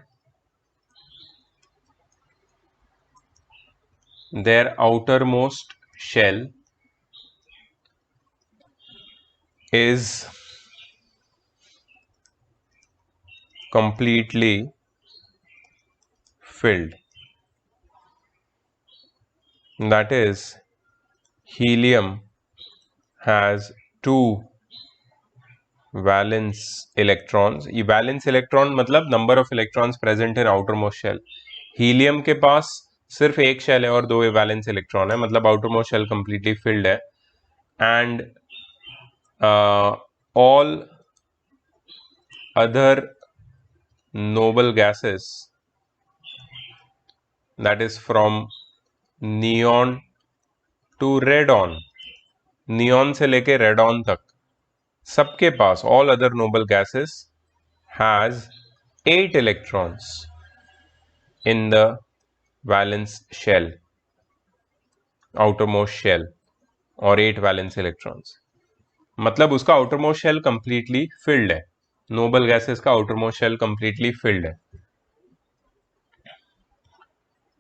their outermost shell is completely filled. That is, helium has 2 valence electrons. ये valence electron मतलब number of electrons present in outermost shell. Helium के पास सिर्फ एक शेल है और 2 वैलेंस इलेक्ट्रॉन है, मतलब आउटरमोस्ट शेल कंप्लीटली फिल्ड है। And all other noble gases, that is from neon to radon, neon से लेके रेडॉन तक सबके पास all other noble gases has 8 electrons in the valence shell, outermost shell, और 8 valence electrons. मतलब उसका outermost shell completely filled है, noble gases का outermost shell completely filled है.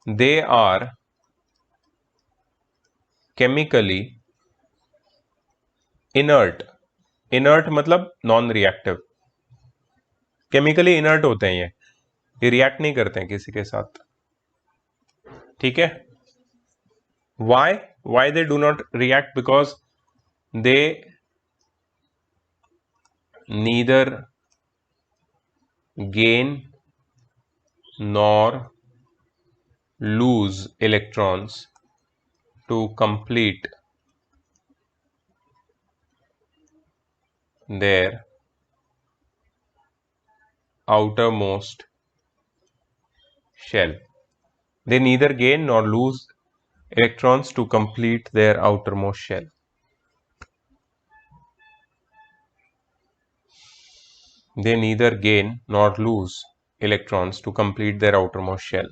They are chemically inert. Inert मतलब non reactive. केमिकली इनर्ट होते हैं, ये रिएक्ट नहीं करते हैं किसी के साथ. ठीक है. why they do not react? Because they neither gain nor lose electrons to complete their outermost shell. They neither gain nor lose electrons to complete their outermost shell. They neither gain nor lose electrons to complete their outermost shell.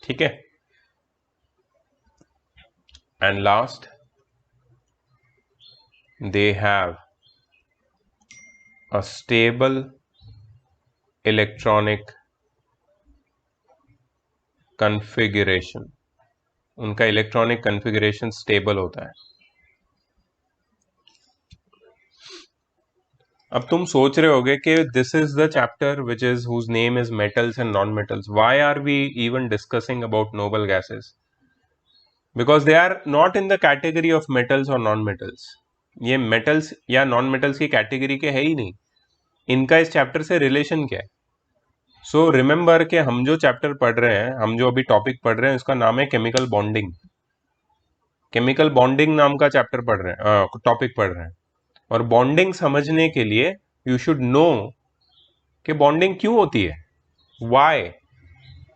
ठीक है. And last, they have a stable electronic configuration. उनका इलेक्ट्रॉनिक कन्फिगरेशन स्टेबल होता है. अब तुम सोच रहे होगे कि this is the chapter which is whose name is metals and non metals. Why are we even discussing about noble gases? Because they are not in the category of metals और नॉन मेटल्स. ये मेटल्स या नॉन मेटल्स की कैटेगरी के है ही नहीं. इनका इस चैप्टर से रिलेशन क्या है? सो रिमेंबर कि हम जो चैप्टर पढ़ रहे हैं, हम जो अभी टॉपिक पढ़ रहे हैं, उसका नाम है केमिकल बॉन्डिंग. केमिकल बॉन्डिंग नाम का चैप्टर पढ़ रहे हैं, टॉपिक पढ़ रहे हैं. और बॉन्डिंग समझने के लिए यू शुड नो कि बॉन्डिंग क्यों होती है. Why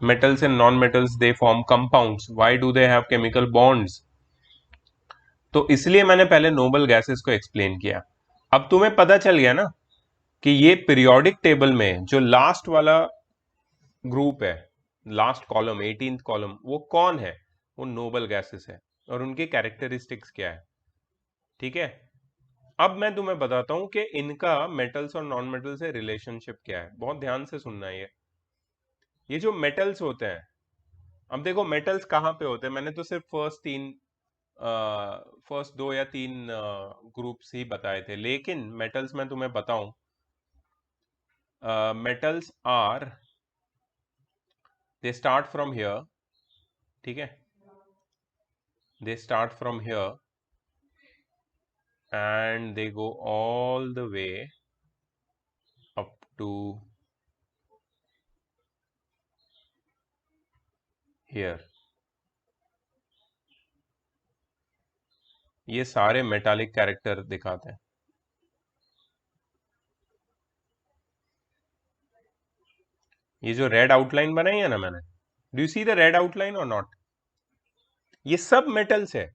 metals and non-metals they form compounds, why do they have chemical bonds? तो इसलिए मैंने पहले नोबल गैसेस को एक्सप्लेन किया. अब तुम्हें पता चल गया ना कि ये पीरियोडिक टेबल में जो लास्ट वाला ग्रुप है, लास्ट कॉलम, 18th कॉलम, वो कौन है? वो नोबल गैसेस है और उनकी कैरेक्टरिस्टिक्स क्या है. ठीक है. अब मैं तुम्हें बताता हूं कि इनका मेटल्स और नॉन मेटल से रिलेशनशिप क्या है. बहुत ध्यान से सुनना है. ये जो मेटल्स होते हैं, अब देखो मेटल्स कहाँ पे होते हैं. मैंने तो सिर्फ फर्स्ट 2 या 3 ग्रुप्स ही बताए थे, लेकिन मेटल्स मैं तुम्हें बताऊं, metals are, they start from here. ठीक है. They start from here and they go all the way up to here. ये सारे मेटालिक कैरेक्टर दिखाते हैं. ये जो रेड आउटलाइन बनाई है ना मैंने, do you see the red outline और नॉट? ये सब मेटल्स है.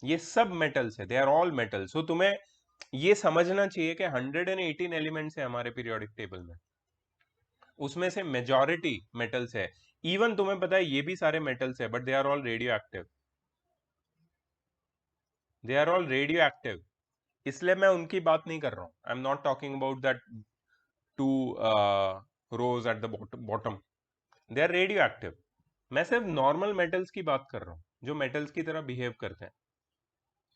ये सब मेटल्स है. They are all metals. So तुम्हें ये समझना चाहिए कि 118 एलिमेंट्स है हमारे पीरियोडिक टेबल में, उसमें से मेजॉरिटी मेटल्स है. इवन तुम्हें पता है ये भी सारे मेटल्स है, but they are all radioactive. They are all radioactive. इसलिए मैं उनकी बात नहीं कर रहा हूं. I am not talking about that 2 rows at the bottom. They are radioactive. मैं सिर्फ नॉर्मल मेटल्स की बात कर रहा हूं जो मेटल्स की तरह बिहेव करते हैं.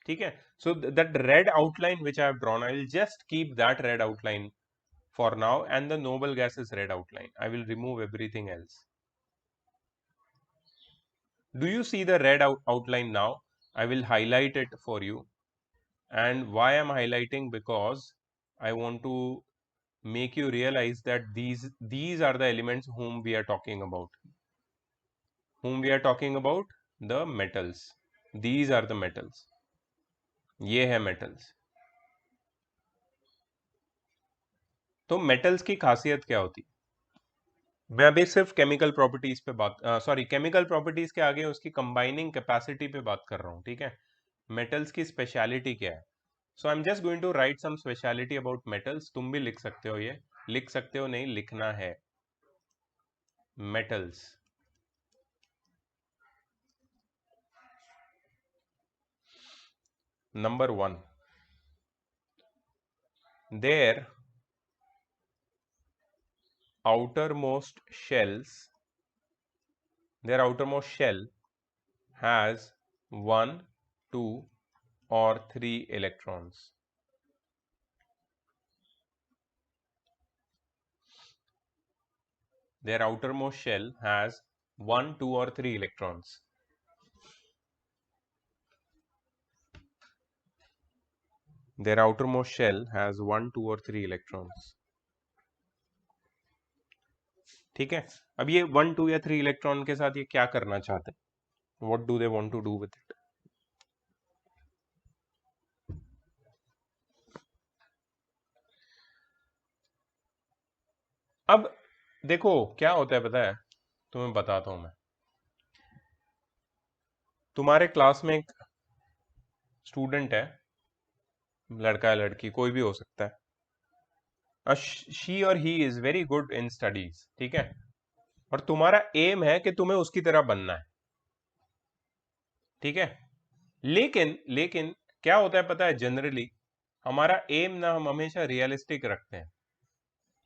ठीक है. So that red outline which I have drawn, I will just keep that red outline for now, and the noble gases red outline. I will remove everything else. Do you see the red outline now? I will highlight it for you. And why I'm highlighting? Because I want to make you realize that these are the elements whom we are talking about. Whom we are talking about? The metals. These are the metals. ये है metals. तो metals की खासियत क्या होती? मैं अभी सिर्फ केमिकल प्रॉपर्टीज पे बात केमिकल प्रॉपर्टीज के आगे उसकी कंबाइनिंग कैपेसिटी पे बात कर रहा हूँ, ठीक है? मेटल्स की स्पेशलिटी क्या है? So I am just going to write some speciality about metals. तुम भी लिख सकते हो, ये लिख सकते हो, नहीं लिखना है. Metals. Number 1, their outermost shell has 1, 2 or 3 electrons. Their outermost shell has 1, 2 or 3 electrons. Their outermost shell has 1, 2 or 3 electrons. ठीक है? अब ये 1, 2 या 3 इलेक्ट्रॉन के साथ ये क्या करना चाहते हैं? What do they want to do with it? अब देखो क्या होता है, पता है? तुम्हें बताता हूं मैं. तुम्हारे क्लास में एक स्टूडेंट है, लड़का है लड़की कोई भी हो सकता है. शी और he is very good in studies, ठीक है? और तुम्हारा एम है कि तुम्हें उसकी तरह बनना है, ठीक है? लेकिन क्या होता है पता है? जनरली हमारा एम ना हम हमेशा रियलिस्टिक रखते हैं.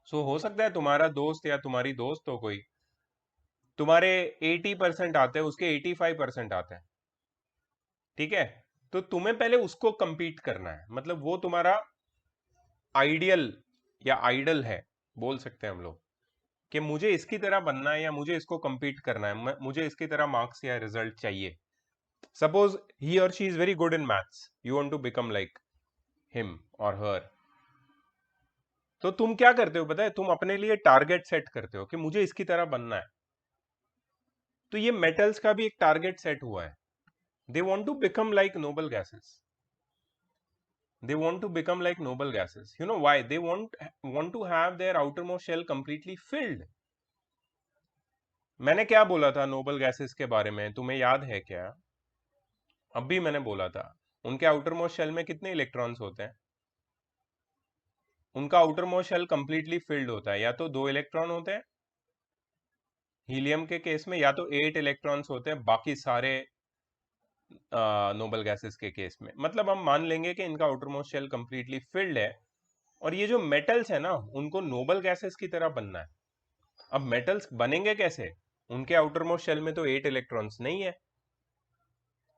सो हो सकता है तुम्हारा दोस्त या तुम्हारी दोस्त हो कोई, तुम्हारे 80% आते हैं, उसके 85% आते हैं, ठीक है? तो तुम्हें पहले उसको compete करना है. मतलब वो तुम्हारा आइडियल या आइडल है, बोल सकते हैं हम लोग, कि मुझे इसकी तरह बनना है या मुझे इसको compete करना है, मुझे इसकी तरह मार्क्स या रिजल्ट चाहिए. सपोज ही और she is very good in maths, you want to become like him और हर. तो तुम क्या करते हो पता है? तुम अपने लिए टारगेट सेट करते हो कि मुझे इसकी तरह बनना है. तो ये मेटल्स का भी एक टारगेट सेट हुआ है. They want to become like noble gases. They want to become like noble gases. You know why? They want to have their outermost shell completely filled. मैंने क्या बोला था नोबल गैसेस के बारे में, तुम्हें याद है क्या? अभी मैंने बोला था उनके आउटरमोस्ट शेल में कितने इलेक्ट्रॉन्स होते हैं? उनका आउटरमोस्ट शेल कंप्लीटली फिल्ड होता है. या तो 2 इलेक्ट्रॉन होते हैं हीलियम के केस में, या तो 8 इलेक्ट्रॉन्स होते हैं बाकी सारे नोबल गैसेस के केस में. मतलब हम मान लेंगे कि इनका आउटरमोस्ट शेल कंप्लीटली फिल्ड है. और ये जो मेटल्स है ना, उनको नोबल गैसेस की तरह बनना है. अब मेटल्स बनेंगे कैसे? उनके आउटरमोस्ट शेल में तो 8 इलेक्ट्रॉन्स नहीं है,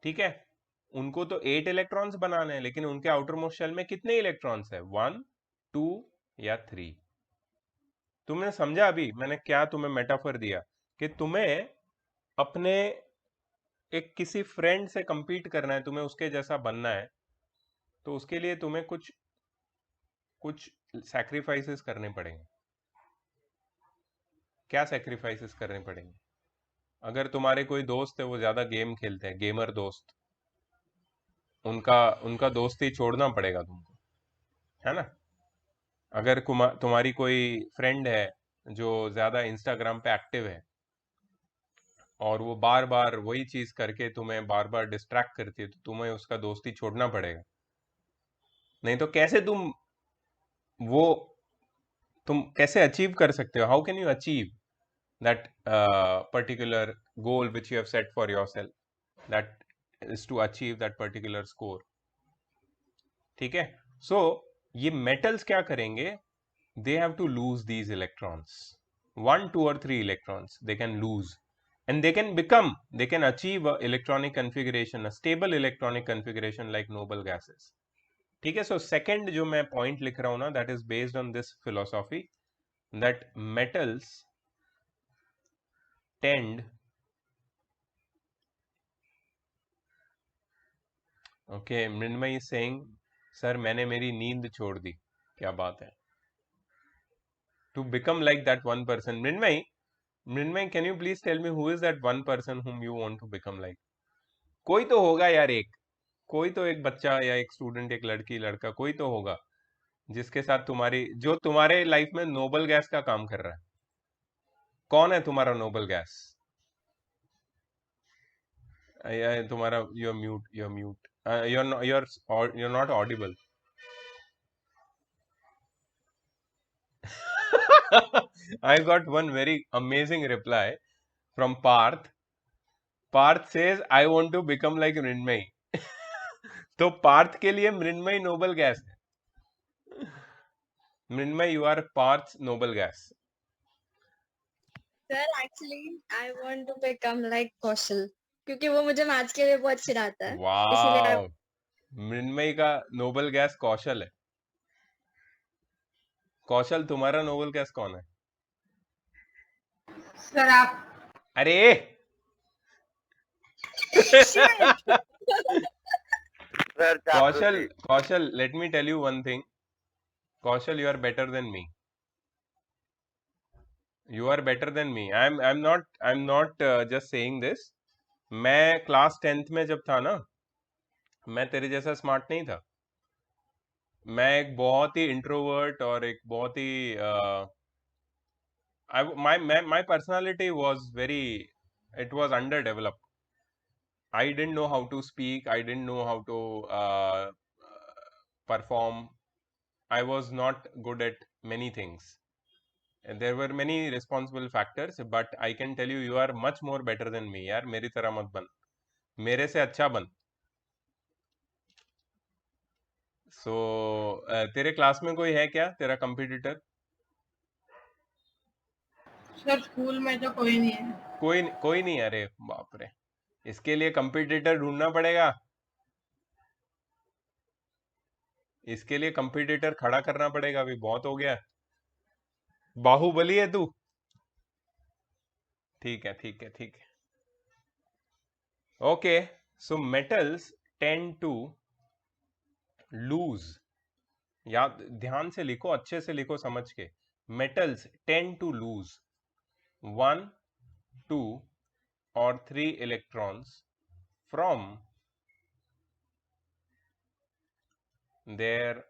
ठीक है? उनको तो 8 इलेक्ट्रॉन्स बनाने हैं, लेकिन उनके आउटरमोस्ट शेल में कितने इलेक्ट्रॉन्स है? 1, 2 या 3. तुमने समझा अभी मैंने क्या तुम्हें मेटाफर दिया कि तुम्हें अपने एक किसी फ्रेंड से compete करना है, तुम्हें उसके जैसा बनना है. तो उसके लिए तुम्हें कुछ सैक्रिफाइसेस करने पड़ेंगे. क्या सैक्रिफाइसेस करने पड़ेंगे? अगर तुम्हारे कोई दोस्त है वो ज्यादा गेम खेलते हैं, गेमर दोस्त, उनका दोस्ती छोड़ना पड़ेगा तुमको, है ना? अगर तुम्हारी कोई फ्रेंड है जो ज्यादा इंस्टाग्राम पे एक्टिव है और वो बार बार वही चीज करके तुम्हें बार बार डिस्ट्रैक्ट करती है, तो तुम्हें उसका दोस्ती छोड़ना पड़ेगा. नहीं तो कैसे तुम कैसे अचीव कर सकते हो? How can you achieve that particular goal which you have set for yourself, that is to achieve that particular score, ठीक है? सो ये मेटल्स क्या करेंगे? They have to lose these electrons, 1, 2 और 3 electrons they can lose, and they can achieve a electronic configuration, a stable electronic configuration like noble gases. ठीक है? सो सेकंड जो मैं पॉइंट लिख रहा हूं ना, that is based on this philosophy that metals tend okay. Mrinmayi is saying sir मैंने मेरी नींद छोड़ दी. क्या बात है. to become like that one person. Mrinmay, can you please tell me who is that one person whom you want to become like? कोई तो होगा यार, कोई तो एक बच्चा या एक स्टूडेंट, एक लड़की लड़का, कोई तो होगा जिसके साथ जो तुम्हारे लाइफ में नोबल गैस का काम कर रहा है. कौन है तुम्हारा नोबल गैस? तुम्हारा you're mute. You're not audible. I got one very amazing reply from Parth. Parth says, I want to become like Mrinmay. तो पार्थ के लिए मृण्मय नोबल गैस है. मृण्मय, you are Parth's noble gas. Sir, actually, I want to become like कौशल, क्योंकि वो मुझे मैथ्स के लिए बहुत चिढ़ाता है. वाह, मृण्मय का नोबल गैस कौशल है. कौशल, तुम्हारा नोबल गैस कौन है? सर आप. अरे Kaushal, let me tell you one thing. Kaushal, you are better than me. You are better than me. I'm not just saying this. मैं क्लास 10th में जब था ना, मैं तेरे जैसा स्मार्ट नहीं था. मैं एक बहुत ही इंट्रोवर्ट और एक बहुत ही my personality was it was underdeveloped. I didn't know how to speak. I didn't know how to perform. I was not good at many things. And there were many responsible factors, but I can tell you, you are much more better than me. यार मेरी तरह मत बन, मेरे से अच्छा बन. So तेरे क्लास में कोई है क्या तेरा कंपटीटर? सर स्कूल में तो कोई नहीं है. कोई नहीं. अरे बाप रे, इसके लिए कंपटीटर ढूंढना पड़ेगा. इसके लिए कंपटीटर खड़ा करना पड़ेगा. अभी बहुत हो गया. बाहुबली है तू. ठीक है. Okay, so metals tend to lose. याद ध्यान से लिखो, अच्छे से लिखो, समझ के. Metals tend to lose 1, 2 or 3 electrons from their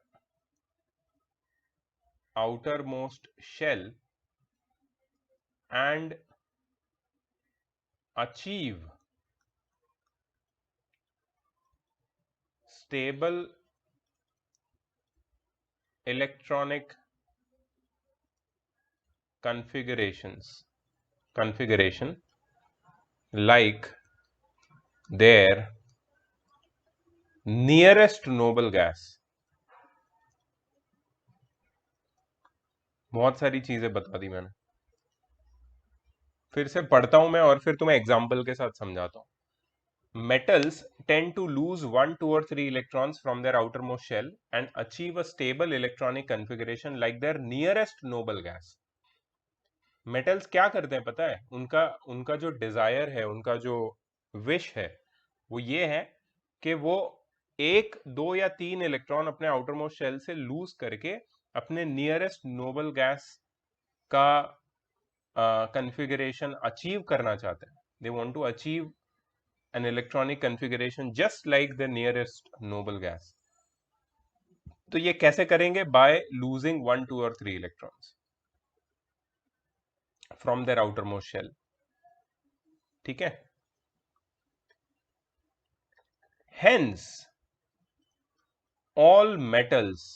outermost shell and achieve stable electronic configuration like their nearest noble gas. बहुत सारी चीजें बता दी मैंने. फिर से पढ़ता हूं मैं और फिर तुम्हें एग्जाम्पल के साथ समझाता हूं. Metals tend to lose 1, 2 or 3 electrons from their outermost shell and achieve a stable electronic configuration like their nearest noble gas. Metals क्या करते हैं पता है? उनका जो डिजायर है, उनका जो विश है, वो ये है कि वो 1, 2 या 3 इलेक्ट्रॉन अपने आउटरमोस्ट शेल से लूज करके अपने नियरेस्ट नोबल गैस का कॉन्फ़िगरेशन अचीव करना चाहते हैं. They want to achieve an electronic configuration just like the nearest noble gas. तो ये कैसे करेंगे? By losing 1, 2 or 3 electrons from their outermost shell. ठीक है? Hence, all metals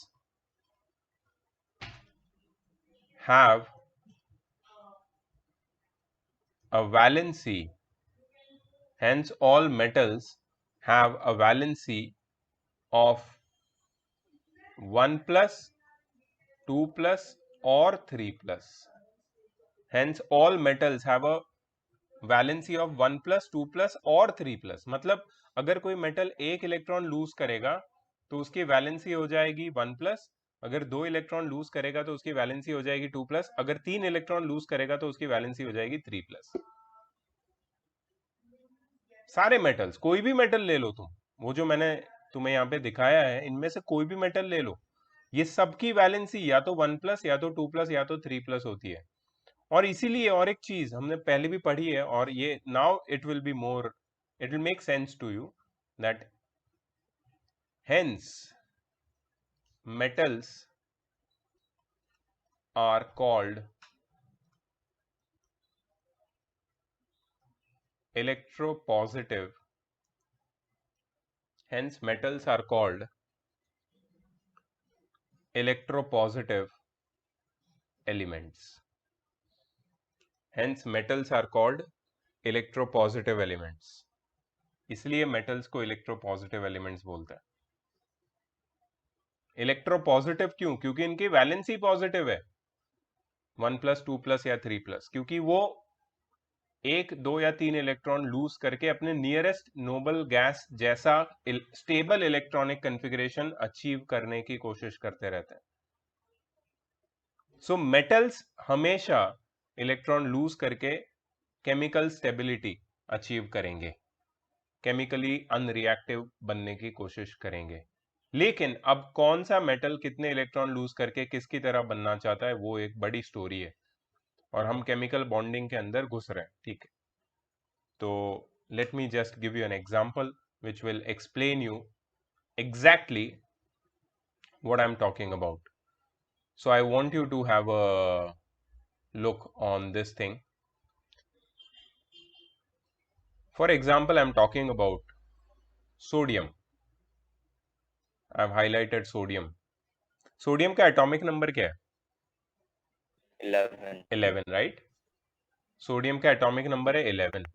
have a valency. Hence, all metals have a valency of 1 plus, 2 plus or 3 plus. Hence, all metals have a valency of 1 plus, 2 plus or 3 plus. मतलब अगर कोई मेटल 1 इलेक्ट्रॉन लूज करेगा तो उसकी वैलेंसी हो जाएगी 1 प्लस. अगर 2 इलेक्ट्रॉन लूज करेगा तो उसकी वैलेंसी हो जाएगी 2 प्लस. अगर 3 इलेक्ट्रॉन लूज करेगा तो उसकी वैलेंसी हो जाएगी 3 प्लस. सारे मेटल्स, कोई भी मेटल ले लो तुम, वो जो मैंने तुम्हें यहाँ पे दिखाया है, इनमें से कोई भी मेटल ले लो, ये सबकी वैलेंसी या तो 1+ या तो 2+ या तो 3+ होती है। और इसीलिए और एक चीज हमने पहले भी पढ़ी है, और ये now it will be more, it will make sense to you that hence metals are called electropositive. Hence metals are called electropositive elements. Hence metals are called electropositive elements. इसलिए metals को electropositive elements बोलते हैं। इलेक्ट्रोपॉजिटिव क्यों? क्योंकि इनकी वैलेंसी पॉजिटिव है, 1+, 2+ या 3+, क्योंकि वो 1, 2 या 3 इलेक्ट्रॉन लूज करके अपने नियरेस्ट नोबल गैस जैसा स्टेबल इलेक्ट्रॉनिक कॉन्फ़िगरेशन अचीव करने की कोशिश करते रहते हैं। सो मेटल्स हमेशा इलेक्ट्रॉन लूज करके केमिकल स्टेबिलिटी अचीव करेंगे, केमिकली अनरिएक्टिव बनने की कोशिश करेंगे। लेकिन अब कौन सा मेटल कितने इलेक्ट्रॉन लूज करके किसकी तरह बनना चाहता है, वो एक बड़ी स्टोरी है, और हम केमिकल बॉन्डिंग के अंदर घुस रहे हैं, ठीक है। तो let me just give you an example which will explain you exactly what I'm talking about. So I want you to have a look on this thing. For example, I'm talking about sodium. I've highlighted sodium. Sodium का atomic number क्या है? 11, right? सोडियम का एटॉमिक नंबर है 11।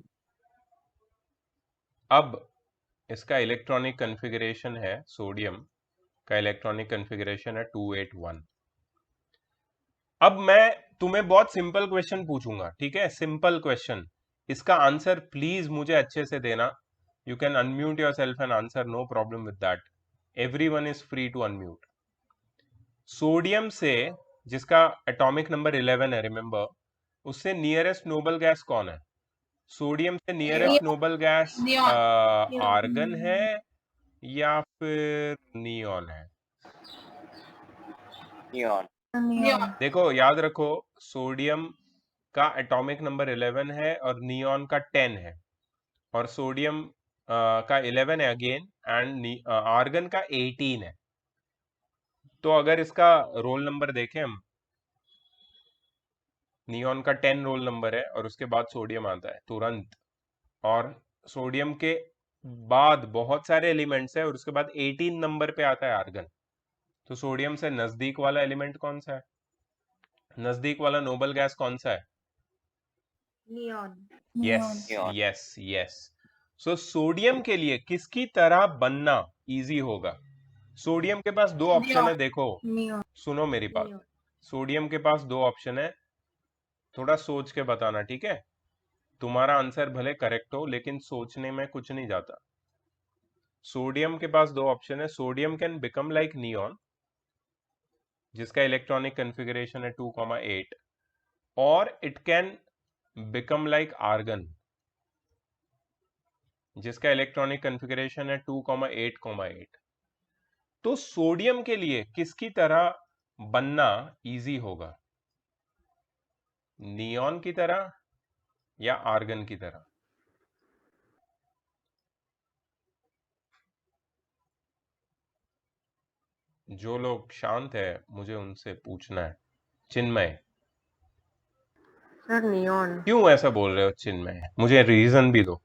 अब इसका इलेक्ट्रॉनिक कॉन्फ़िगरेशन है, सोडियम का इलेक्ट्रॉनिक कॉन्फ़िगरेशन है 281। अब मैं तुम्हें बहुत सिंपल क्वेश्चन पूछूंगा, ठीक है, सिंपल क्वेश्चन, इसका आंसर प्लीज मुझे अच्छे से देना। You can unmute yourself and answer, no problem with that, everyone is free to unmute. Sodium से, जिसका एटॉमिक नंबर 11 है, रिमेंबर, उससे नियरेस्ट नोबल गैस कौन है? सोडियम से नियरेस्ट नोबल गैस आर्गन है या फिर नियॉन है? नियॉन। देखो याद रखो, सोडियम का एटॉमिक नंबर 11 है और नियॉन का 10 है, और सोडियम का 11 है अगेन, एंड आर्गन का 18 है। तो अगर इसका रोल नंबर देखें हम, नियॉन का 10 रोल नंबर है और उसके बाद सोडियम आता है तुरंत, और सोडियम के बाद बहुत सारे एलिमेंट्स है और उसके बाद 18 नंबर पे आता है आर्गन। तो सोडियम से नजदीक वाला एलिमेंट कौन सा है? नजदीक वाला नोबल गैस कौन सा है? Neon. Yes yes yes. So sodium के लिए किसकी तरह बनना इजी होगा? सोडियम के पास दो ऑप्शन है, देखो सुनो मेरी बात, सोडियम के पास दो ऑप्शन है, थोड़ा सोच के बताना, ठीक है। तुम्हारा आंसर भले करेक्ट हो, लेकिन सोचने में कुछ नहीं जाता। सोडियम के पास दो ऑप्शन है, sodium can become like neon, जिसका इलेक्ट्रॉनिक कॉन्फ़िगरेशन है 2,8, और it can become like argon, जिसका इलेक्ट्रॉनिक कॉन्फ़िगरेशन है 2,8,8। तो सोडियम के लिए किसकी तरह बनना इजी होगा? नियॉन की तरह या आर्गन की तरह? जो लोग शांत है मुझे उनसे पूछना है। चिन्मय, सर नियॉन। क्यों ऐसा बोल रहे हो चिन्मय? मुझे रीजन भी दो।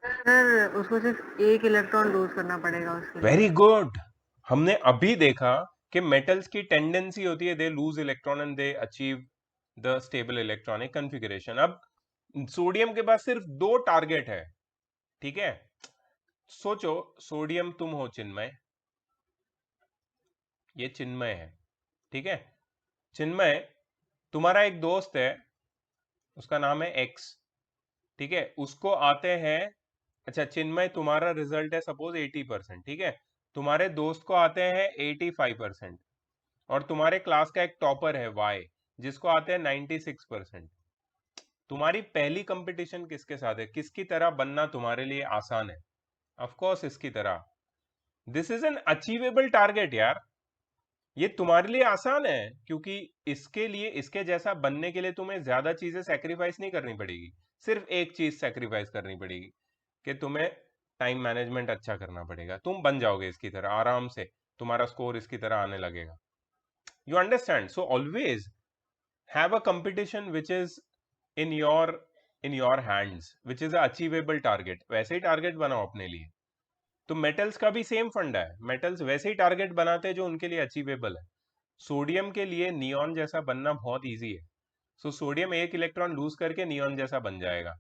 सर उसको सिर्फ एक इलेक्ट्रॉन लूज करना पड़ेगा उसके लिए। Very good. हमने अभी देखा कि मेटल्स की टेंडेंसी होती है they lose electron and they achieve the stable electronic configuration. अब सोडियम के पास सिर्फ दो टारगेट है, ठीक है। सोचो, सोडियम तुम हो चिन्मय, ये चिन्मय है, ठीक है। चिन्मय, तुम्हारा एक दोस्त है, उसका नाम है एक्स, ठीक है, उसको आते हैं, अच्छा चिन्मय तुम्हारा रिजल्ट है सपोज 80%, ठीक है, तुम्हारे दोस्त को आते हैं 85%, और तुम्हारे क्लास का एक टॉपर है वाई, जिसको आते हैं 96%। तुम्हारी पहली कंपटीशन किसके साथ है? किसकी तरह बनना तुम्हारे लिए आसान है? ऑफ कोर्स इसकी तरह। This is an achievable target यार, ये तुम्हारे लिए आसान है, क्योंकि इसके लिए, इसके जैसा बनने के लिए तुम्हें ज्यादा चीजें सेक्रीफाइस नहीं करनी पड़ेगी, सिर्फ एक चीज सेक्रीफाइस करनी पड़ेगी कि तुम्हें टाइम मैनेजमेंट अच्छा करना पड़ेगा, तुम बन जाओगे इसकी तरह आराम से, तुम्हारा स्कोर इसकी तरह आने लगेगा। You understand? So always have a competition which is in your hands, which is a achievable target. वैसे ही टारगेट बनाओ अपने लिए। तो मेटल्स का भी सेम फंडा है, मेटल्स वैसे ही टारगेट बनाते हैं जो उनके लिए अचीवेबल है। सोडियम के लिए नियॉन जैसा बनना बहुत इजी है। सो सोडियम एक इलेक्ट्रॉन लूज करके नियॉन जैसा बन जाएगा,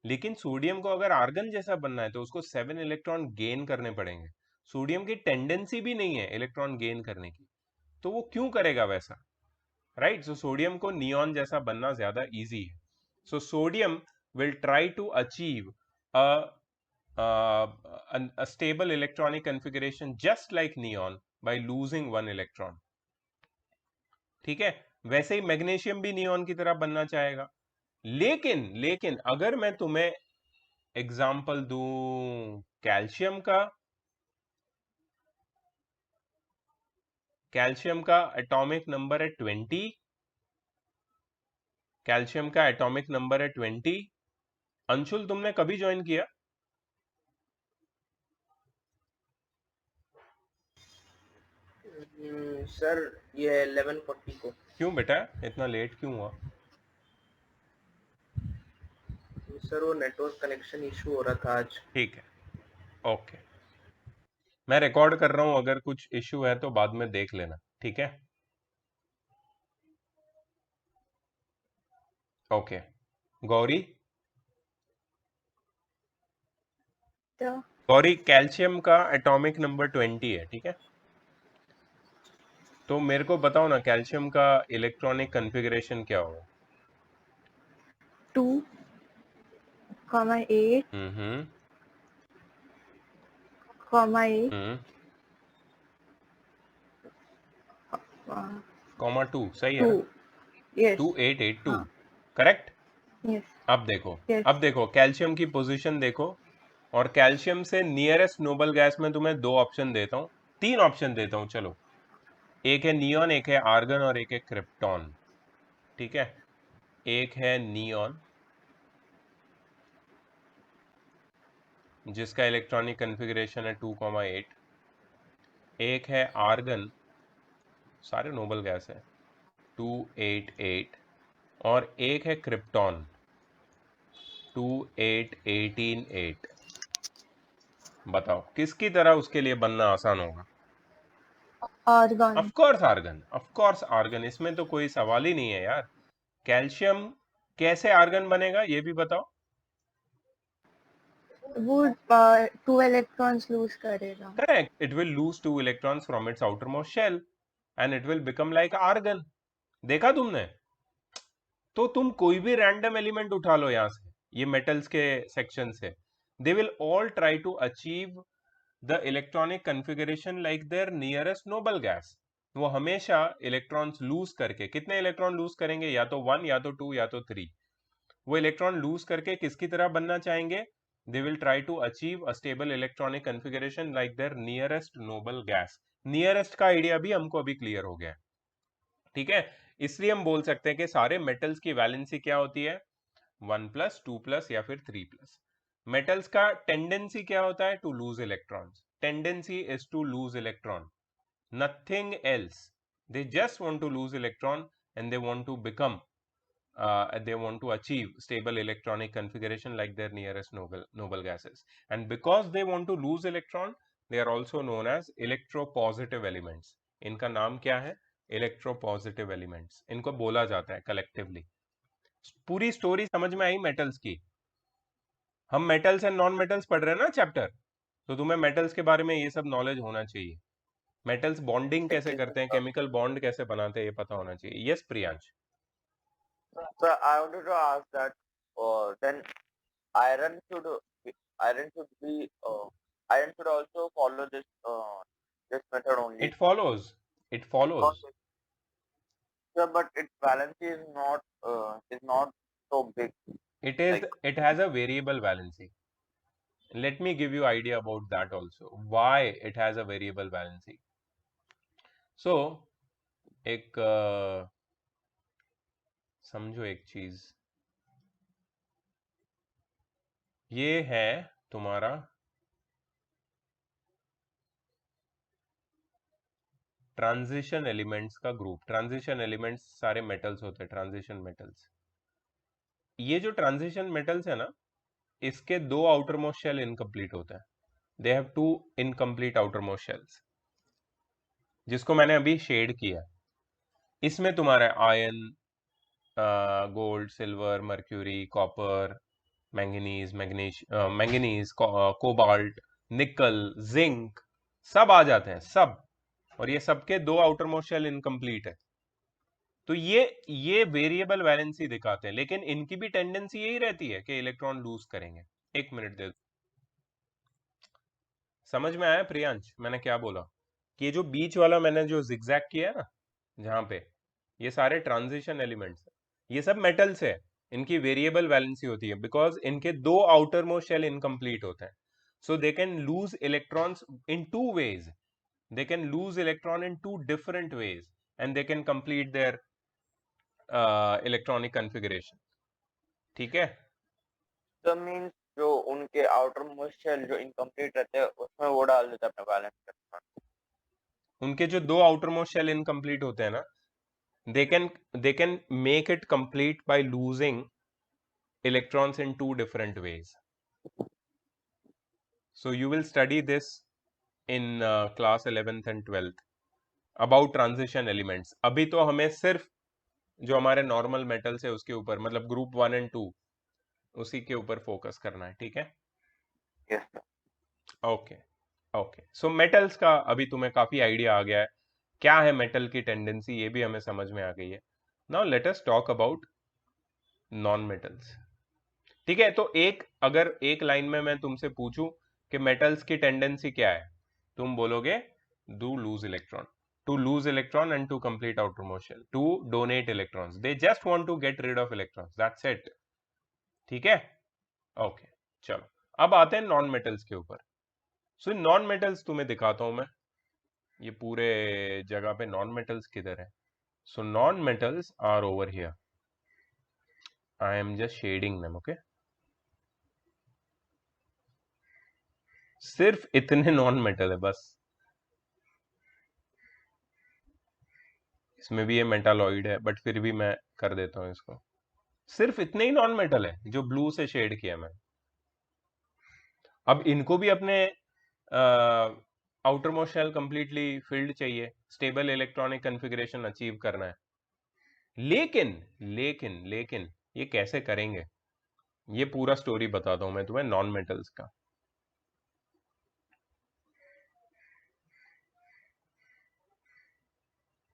लेकिन सोडियम को अगर आर्गन जैसा बनना है तो उसको 7 इलेक्ट्रॉन गेन करने पड़ेंगे। सोडियम की टेंडेंसी भी नहीं है इलेक्ट्रॉन गेन करने की, तो वो क्यों करेगा वैसा, राइट? सो सोडियम को नियॉन जैसा बनना ज्यादा इजी है। So sodium will try to achieve a stable electronic configuration just like neon by losing one electron। ठीक है, वैसे ही मैग्नीशियम भी नियॉन की तरह बनना चाहेगा। लेकिन अगर मैं तुम्हें एग्जाम्पल दूं कैल्शियम का एटॉमिक नंबर है 20, कैल्शियम का एटॉमिक नंबर है 20। अंशुल, तुमने कभी ज्वाइन किया? सर ये 11:40 को। क्यों बेटा, इतना लेट क्यों हुआ? सर वो नेटवर्क कनेक्शन इशू हो रहा था आज। ठीक है, ओके, मैं रिकॉर्ड कर रहा हूं, अगर कुछ इश्यू है तो बाद में देख लेना, ठीक है? ओके, गौरी, गौरी कैल्शियम का एटॉमिक नंबर 20 है, ठीक है? तो मेरे को बताओ ना, कैल्शियम का इलेक्ट्रॉनिक कॉन्फ़िगरेशन क्या होगा? 2,8, हम्म 8, हम्म कॉमा 2 सही है 2, ना? yes, 2882 हाँ, करेक्ट। yes, अब देखो, yes, अब देखो कैल्शियम की पोजीशन देखो, और कैल्शियम से नियरेस्ट नोबल गैस में तुम्हें 2 ऑप्शन देता हूँ, 3 ऑप्शन देता हूँ, चलो। एक है नियॉन, एक है आर्गन और एक है क्रिप्टॉन, ठीक है? एक है नियॉन जिसका इलेक्ट्रॉनिक कॉन्फ़िगरेशन है 2,8, एक है आर्गन, सारे नोबल गैस है, 288, और एक है क्रिप्टॉन 28188। बताओ किसकी तरह उसके लिए बनना आसान होगा? argon, of course argon, of course argon, इसमें तो कोई सवाल ही नहीं है यार। कैल्शियम कैसे आर्गन बनेगा ये भी बताओ। वो 2 electrons lose करेगा। Correct, it will lose 2 electrons from its outermost shell and it will become like argon। देखा तुमने? तो तुम कोई भी रैंडम एलिमेंट उठा लो यहां से, ये मेटल्स के सेक्शन से, they will all try to achieve the electronic configuration like their nearest noble gas. वो हमेशा इलेक्ट्रॉन्स लूज करके, कितने इलेक्ट्रॉन लूज करेंगे? या तो 1 या तो 2 या तो 3। वो इलेक्ट्रॉन लूज करके किसकी तरह बनना चाहेंगे? They will try to achieve a stable electronic configuration like their nearest noble gas. Nearest का आइडिया भी हमको अभी क्लियर हो गया, ठीक है? इसलिए हम बोल सकते हैं कि सारे मेटल्स की वैलेंसी क्या होती है? 1+, 2+ या फिर 3+। मेटल्स का टेंडेंसी क्या होता है? To lose electrons. Tendency is to lose electron, nothing else. They just want to lose electron and they want to become they want to achieve stable electronic configuration like their nearest noble gases, and because they want to lose electron, they are also known as electropositive elements। इनका नाम क्या है? इलेक्ट्रोपॉजिटिव एलिमेंट्स इनको बोला जाता है कलेक्टिवली। पूरी स्टोरी समझ में आई मेटल्स की? हम मेटल्स एंड नॉन मेटल्स पढ़ रहे हैं ना चैप्टर, तो तुम्हें मेटल्स के बारे में ये सब नॉलेज होना चाहिए। मेटल्स बॉन्डिंग कैसे करते हैं, केमिकल बॉन्ड कैसे बनाते हैं, ये पता होना चाहिए। Yes Priyansh. So I wanted to ask that then iron should iron should be iron should also follow this method only. It follows, it follows। Sir, but its valence is not so big. It is, it has a variable valency। let me give you idea about that also, why it has a variable valency. So एक समझो एक चीज, ये है तुम्हारा ट्रांजिशन एलिमेंट्स का ग्रुप। ट्रांजिशन एलिमेंट्स सारे मेटल्स होते हैं, ट्रांजिशन मेटल्स। ये जो ट्रांजिशन मेटल्स है ना, इसके दो आउटर मोस्ट शेल इनकम्प्लीट होते हैं। They have to incomplete outer most shells, जिसको मैंने अभी शेड किया। इसमें तुम्हारा iron, gold, silver, mercury, copper, manganese, manganese, cobalt, nickel, zinc सब आ जाते हैं, सब। और ये सबके दो आउटर मोस्ट शेल इनकम्प्लीट है। तो ये वेरिएबल वैलेंसी दिखाते हैं, लेकिन इनकी भी टेंडेंसी यही रहती है कि इलेक्ट्रॉन लूज करेंगे। एक मिनट दे दो, समझ में आया प्रियांश मैंने क्या बोला? कि ये जो बीच वाला मैंने जो जिगजैग किया है ना, जहां पे ये सारे ट्रांजिशन एलिमेंट्स, ये सब मेटल्स है, इनकी वेरिएबल वैलेंसी होती है बिकॉज इनके दो आउटर मोस्ट शेल इनकम्प्लीट होते हैं। So they can lose electrons in two ways, they can lose electron in two different ways and they can complete their electronic configuration. ठीक है? तो मीन्स जो उनके आउटर मोस्ट शेल जो इनकम्प्लीट रहते हैं उसमें वो डाल देते हैं अपने बैलेंस इलेक्ट्रॉन। उनके जो दो आउटर मोस्ट शेल इनकम्प्लीट होते हैं ना, they can make it complete by losing electrons in two different ways. So you will study this in class 11th and 12th about transition elements. अभी तो हमें सिर्फ जो हमारे नॉर्मल मेटल्स है उसके ऊपर, मतलब ग्रुप 1 और 2, उसी के ऊपर फोकस करना है। ठीक है? Yes sir. Okay okay. So metals का अभी तुम्हें काफी आइडिया आ गया है, क्या है मेटल की टेंडेंसी, ये भी हमें समझ में आ गई है। Now let us talk about non metals. ठीक है? तो अगर एक लाइन में मैं तुमसे पूछूं कि मेटल्स की टेंडेंसी क्या है, तुम बोलोगे do loose electron, to lose electron and to complete outermost shell, to donate electrons, they just want to get rid of electrons, that's it. ठीक है? ओके, चलो अब आते हैं नॉन मेटल्स के ऊपर। सो नॉन मेटल्स तुम्हें दिखाता हूं मैं, ये पूरे जगह पे नॉन मेटल्स किधर है। So non metals are over here, I am just shading them. Okay, सिर्फ इतने नॉन मेटल है बस। इसमें भी ये मेटालॉइड है, बट फिर भी मैं कर देता हूं इसको। सिर्फ इतने ही नॉन मेटल है जो ब्लू से शेड किया मैं। अब इनको भी अपने outer most shell completely filled चाहिए, स्टेबल इलेक्ट्रॉनिक कॉन्फ़िगरेशन अचीव करना है। लेकिन लेकिन लेकिन ये कैसे करेंगे, ये पूरा स्टोरी बताता हूं मैं तुम्हें नॉन मेटल्स का।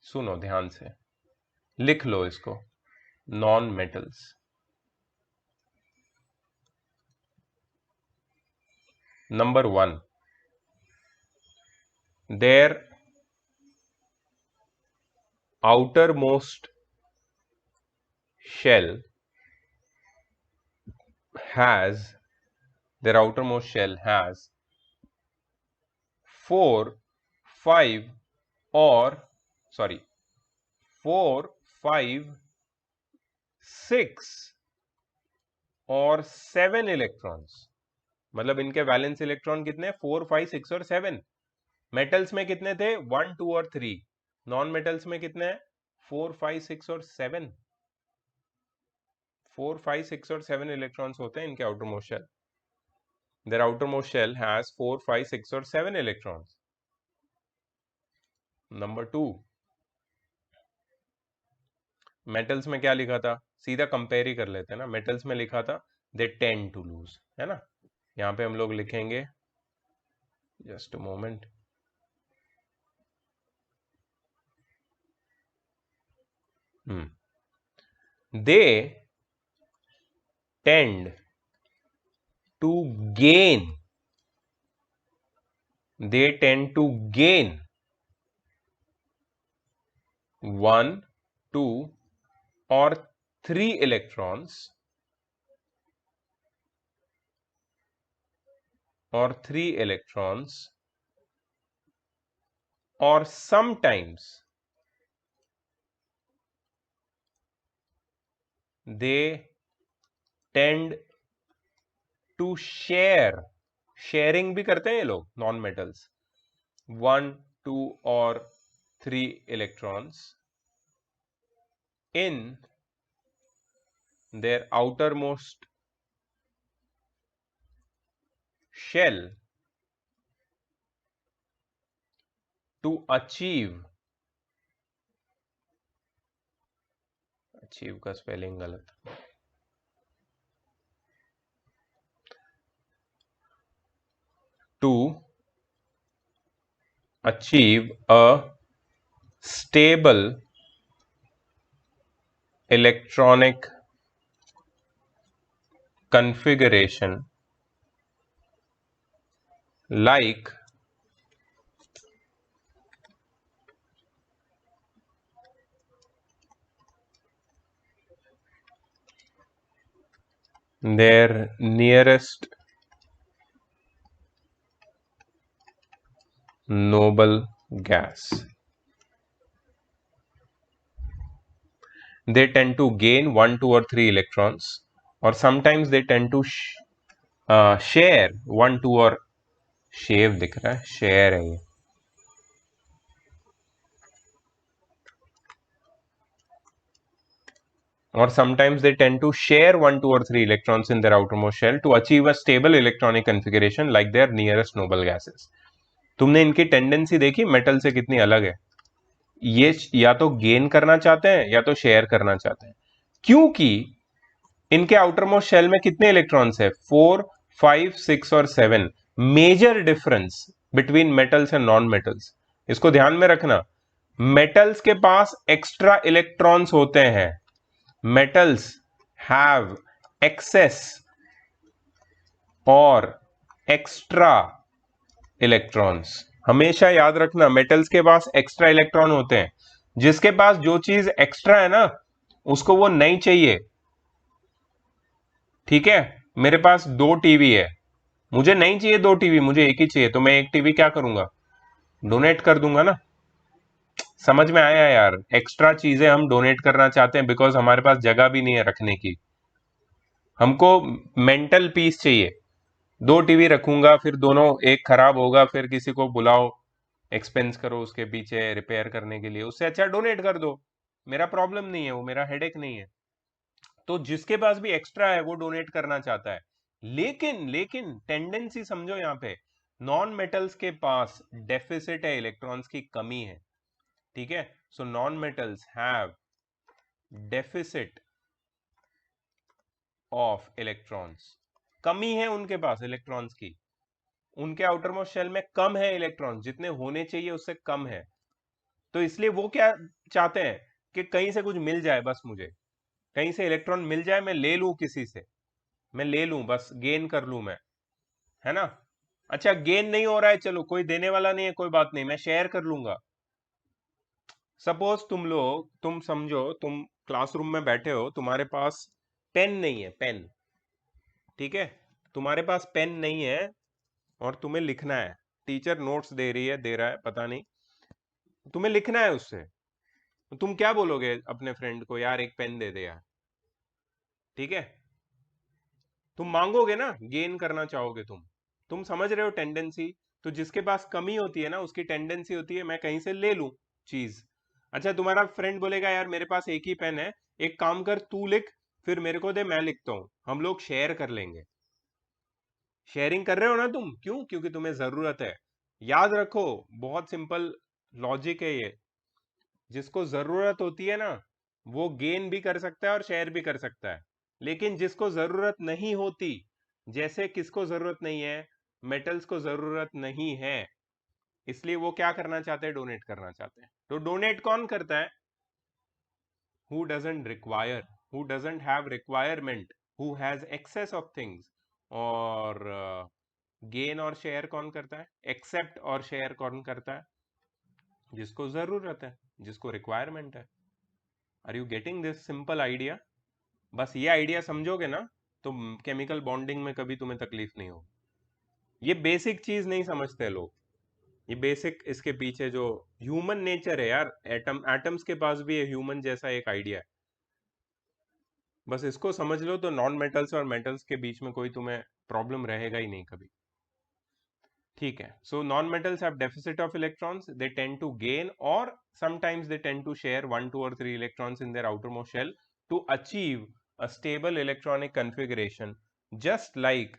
सुनो ध्यान से, लिख लो इसको, non metals. Number 1, their outermost shell has 4, 5 4, 5, 6 और 7 इलेक्ट्रॉन्स। मतलब इनके वैलेंस इलेक्ट्रॉन कितने? 4, 5, 6 और 7। मेटल्स में कितने थे? 1, 2 और 3। नॉन मेटल्स में कितने हैं? 4, 5, 6 और 7। 4, 5, 6 और 7 इलेक्ट्रॉन्स होते हैं इनके outermost shell. Their outermost shell has 4, 5, 6 और 7 electrons. Number 2, मेटल्स में क्या लिखा था? सीधा कंपेयर ही कर लेते हैं ना। मेटल्स में लिखा था they tend to lose, है ना? यहाँ पे हम लोग लिखेंगे, just a moment, they tend to gain 1, 2 और 3 electrons or 3 electrons, or sometimes they tend to share, sharing भी करते हैं ये लोग नॉन मेटल्स, 1, 2 और 3 electrons in their outermost shell to achieve का स्पेलिंग गलत, to achieve a stable electronic configuration like their nearest noble gas. They tend to gain 1, 2 or 3 electrons, or sometimes they tend to share 1, 2 और शेव दिख रहा है, शेयर है ये, or sometimes they tend to share 1, 2 or 3 electrons in their outermost shell to achieve a stable electronic configuration like their nearest noble gases. तुमने इनकी टेंडेंसी देखी मेटल से कितनी अलग है, ये या तो गेन करना चाहते हैं या तो शेयर करना चाहते हैं, क्योंकि इनके आउटरमोस्ट शेल में कितने इलेक्ट्रॉन्स है, 4, 5, 6 और 7. Major difference between metals and non metals, इसको ध्यान में रखना. मेटल्स के पास एक्स्ट्रा इलेक्ट्रॉन्स होते हैं, metals have excess or extra electrons. हमेशा याद रखना मेटल्स के पास एक्स्ट्रा इलेक्ट्रॉन होते हैं, जिसके पास जो चीज एक्स्ट्रा है ना उसको वो नहीं चाहिए. ठीक है, मेरे पास 2 टीवी है, मुझे नहीं चाहिए 2 टीवी, मुझे एक ही चाहिए, तो मैं एक टीवी क्या करूंगा, डोनेट कर दूंगा ना. समझ में आया यार, एक्स्ट्रा चीजें हम डोनेट करना चाहते हैं बिकॉज हमारे पास जगह भी नहीं है रखने की. हमको मेंटल पीस चाहिए. 2 टीवी रखूंगा, फिर दोनों एक खराब होगा, फिर किसी को बुलाओ, एक्सपेंस करो उसके पीछे रिपेयर करने के लिए, उससे अच्छा डोनेट कर दो. मेरा प्रॉब्लम नहीं है, वो मेरा हेडेक नहीं है. तो जिसके पास भी एक्स्ट्रा है वो डोनेट करना चाहता है. लेकिन टेंडेंसी समझो, यहाँ पे नॉन मेटल्स के पास डेफिसिट है, इलेक्ट्रॉन्स की कमी है. ठीक है, so non metals have deficit of electrons, कमी है उनके पास इलेक्ट्रॉन्स की, उनके आउटरमोस्ट शेल में कम है इलेक्ट्रॉन्स, जितने होने चाहिए उससे कम है. तो इसलिए वो क्या चाहते हैं कि कहीं से कुछ मिल जाए, बस मुझे कहीं से इलेक्ट्रॉन मिल जाए, मैं ले लूं किसी से, मैं ले लूं, बस गेन कर लूं मैं, है ना. अच्छा गेन नहीं हो रहा है, चलो कोई देने वाला नहीं है, कोई बात नहीं, मैं शेयर कर लूंगा. सपोज तुम समझो तुम क्लासरूम में बैठे हो, तुम्हारे पास पेन नहीं है, पेन, ठीक है, तुम्हारे पास पेन नहीं है और तुम्हें लिखना है, टीचर नोट्स दे रहा है पता नहीं, तुम्हें लिखना है उससे, तुम क्या बोलोगे अपने फ्रेंड को, यार एक पेन दे दे यार. ठीक है, तुम मांगोगे ना, गेन करना चाहोगे तुम समझ रहे हो टेंडेंसी. तो जिसके पास कमी होती है ना उसकी टेंडेंसी होती है मैं कहीं से ले लूं चीज. अच्छा तुम्हारा फ्रेंड बोलेगा यार मेरे पास एक ही पेन है, एक काम कर तू लिख फिर मेरे को दे, मैं लिखता हूं, हम लोग शेयर कर लेंगे. शेयरिंग कर रहे हो ना तुम, क्यों, क्योंकि तुम्हें जरूरत है. याद रखो बहुत सिंपल लॉजिक है ये, जिसको जरूरत होती है ना वो गेन भी कर सकता है और शेयर भी कर सकता है, लेकिन जिसको जरूरत नहीं होती, जैसे किसको जरूरत नहीं है, मेटल्स को जरूरत नहीं है, इसलिए वो क्या करना चाहते हैं, डोनेट करना चाहते हैं. तो डोनेट कौन करता है, who doesn't require, who doesn't have requirement, who has excess of things. और गेन और शेयर कौन करता है, एक्सेप्ट और शेयर कौन करता है, जिसको जरूरत है, जिसको रिक्वायरमेंट है. Are you getting this simple idea. बस ये आइडिया समझोगे ना तो केमिकल बॉन्डिंग में कभी तुम्हें तकलीफ नहीं होगी. ये बेसिक चीज नहीं समझते लोग, ये बेसिक इसके पीछे जो ह्यूमन नेचर है यार, एटम्स के पास भी ह्यूमन जैसा एक आइडिया है, बस इसको समझ लो तो नॉन मेटल्स और मेटल्स के बीच में कोई तुम्हें प्रॉब्लम रहेगा ही नहीं कभी। ठीक है, so non metals have deficit of electrons, they tend to gain और sometimes they tend to share 1, 2 और 3 electrons in their outermost shell to achieve a stable electronic configuration just like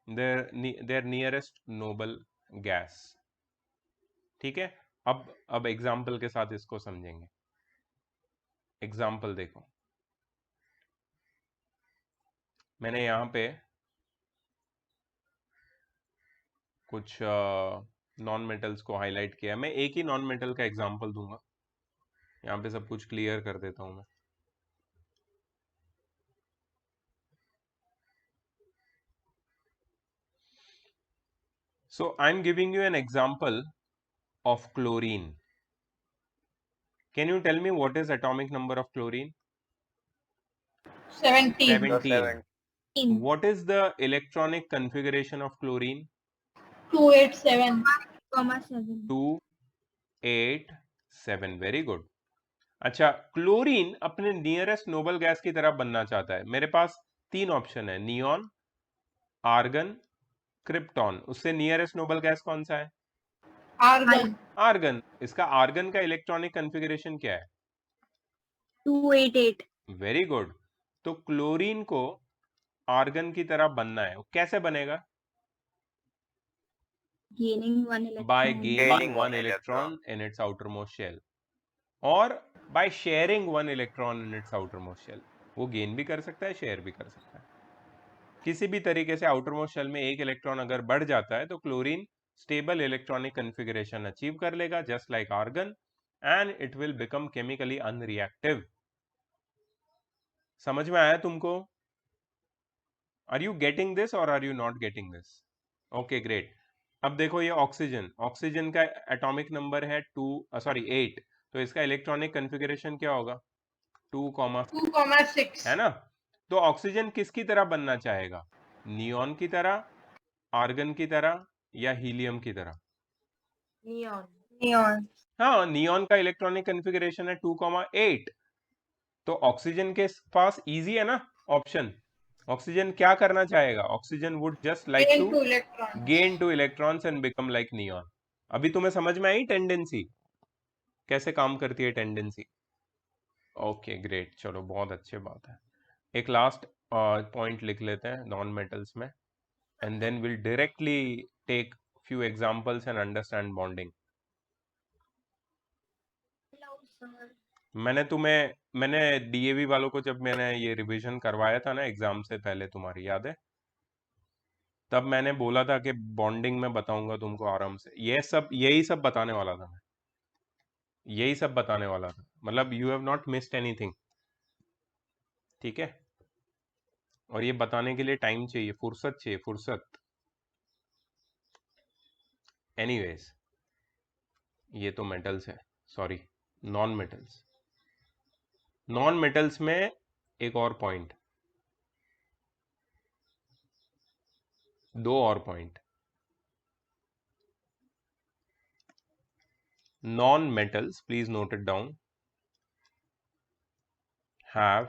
their nearest noble gas। ठीक है, अब एग्जाम्पल के साथ इसको समझेंगे। एग्जाम्पल देखो, मैंने यहाँ पे कुछ नॉन मेटल्स को हाईलाइट किया, मैं एक ही नॉन मेटल का एग्जाम्पल दूंगा, यहाँ पे सब कुछ क्लियर कर देता हूं मैं। So I'm giving you an example of chlorine. Can you tell me what is atomic number of chlorine? 17. 17. What is the electronic configuration of chlorine? 287. 7. 287. Very good. अच्छा, क्लोरीन अपने नियरेस्ट नोबल गैस की तरह बनना चाहता है। मेरे पास 3 ऑप्शन है, नियॉन, आर्गन, क्रिप्टॉन। उससे नियरेस्ट नोबल गैस कौन सा है? Argon. आर्गन। इसका आर्गन का इलेक्ट्रॉनिक कन्फिगरेशन क्या है? 288. Very good. तो क्लोरीन को आर्गन की तरह बनना है, कैसे बनेगा? Gaining 1 electron. By gaining Gaining 1 one electron in its outermost shell और by sharing 1 electron in its outermost shell। वो गेन भी कर सकता है, शेयर भी कर सकता है। किसी भी तरीके से आउटरमोस्ट शेल में एक इलेक्ट्रॉन अगर बढ़ जाता है तो chlorine stable electronic configuration achieve कर लेगा just like argon, and it will become chemically unreactive. समझ में आया तुमको? आर यू गेटिंग दिस और are you not getting this? Okay great. अब देखो ये ऑक्सीजन, ऑक्सीजन का एटॉमिक नंबर है 8, तो इसका इलेक्ट्रॉनिक कन्फिगरेशन क्या होगा? 2,6. है ना? तो ऑक्सीजन किसकी तरह बनना चाहेगा? नियॉन की तरह, आर्गन की तरह या हीलियम की तरह? नियॉन। Neon. हाँ, नियॉन का इलेक्ट्रॉनिक कन्फिगरेशन है 2,8, तो ऑक्सीजन के पास इजी है ना ऑप्शन। ऑक्सीजन क्या करना चाहेगा? Oxygen would just like Gain to 2 electrons. Gain 2 electrons and become like neon. अभी तुम्हें समझ में आई टेंडेंसी कैसे काम करती है टेंडेंसी? ओके ग्रेट, चलो बहुत अच्छी बात है। एक लास्ट पॉइंट लिख लेते हैं नॉन मेटल्स में, and then will directly take few examples and understand bonding. मैंने डीएवी वालों को जब मैंने ये रिवीजन करवाया था ना एग्जाम से पहले, तुम्हारी याद है? तब मैंने बोला था कि बॉन्डिंग में बताऊंगा तुमको आराम से, यही सब बताने वाला था मैं, यही सब बताने वाला था, मतलब you have not missed anything. ठीक है, और ये बताने के लिए टाइम चाहिए, फुर्सत चाहिए, फुर्सत। एनीवेज, ये तो मेटल्स है, sorry non metals. Non metals में एक और पॉइंट, 2 और point. Non metals, please note it down, have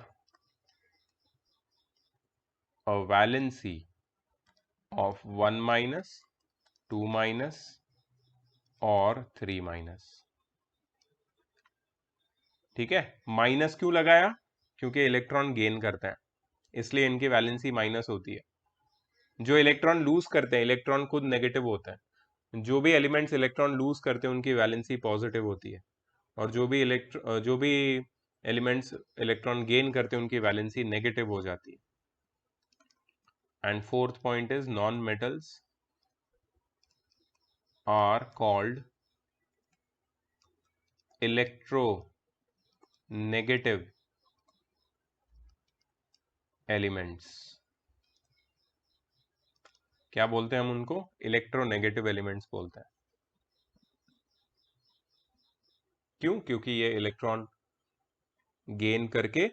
a valency of 1 minus, 2 minus और 3 माइनस। ठीक है, माइनस क्यों लगाया? क्योंकि इलेक्ट्रॉन गेन करता है, इसलिए इनकी वैलेंसी माइनस होती है। जो इलेक्ट्रॉन लूज करते हैं, इलेक्ट्रॉन खुद नेगेटिव होता है, जो भी एलिमेंट्स इलेक्ट्रॉन लूज करते हैं उनकी वैलेंसी पॉजिटिव होती है, और जो भी एलिमेंट्स इलेक्ट्रॉन गेन करते हैं उनकी वैलेंसी नेगेटिव हो जाती है। And fourth point is non-metals are called electronegative elements। क्या बोलते हैं हम उनको? इलेक्ट्रोनेगेटिव एलिमेंट्स बोलते हैं। क्यों? क्योंकि ये इलेक्ट्रॉन गेन करके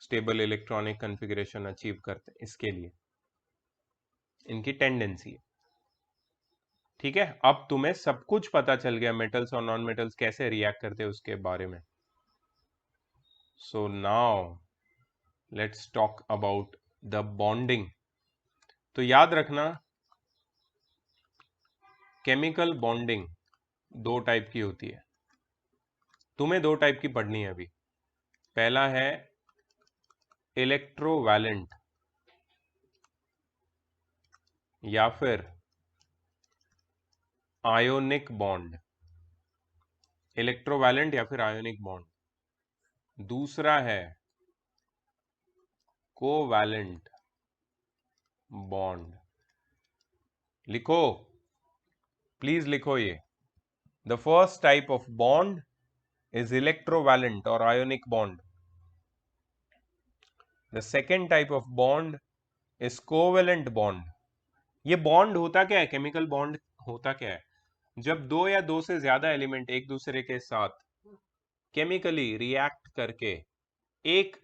स्टेबल इलेक्ट्रॉनिक कन्फिगरेशन अचीव करते हैं, इसके लिए इनकी टेंडेंसी है। ठीक है, अब तुम्हें सब कुछ पता चल गया मेटल्स और नॉन मेटल्स कैसे रिएक्ट करते हैं उसके बारे में. So now let's talk about the bonding. तो याद रखना केमिकल बॉन्डिंग दो टाइप की होती है. तुम्हें दो टाइप की पढ़नी है अभी. पहला है इलेक्ट्रोवैलेंट या फिर आयोनिक बॉन्ड. इलेक्ट्रोवैलेंट या फिर आयोनिक बॉन्ड. दूसरा है कोवैलेंट बॉन्ड. लिखो, प्लीज लिखो ये. The first type of bond is electrovalent or ionic bond. The second type of bond is covalent bond. ये बॉन्ड होता क्या है? केमिकल बॉन्ड होता क्या है? जब दो या दो से ज्यादा एलिमेंट एक दूसरे के साथ केमिकली रिएक्ट करके एक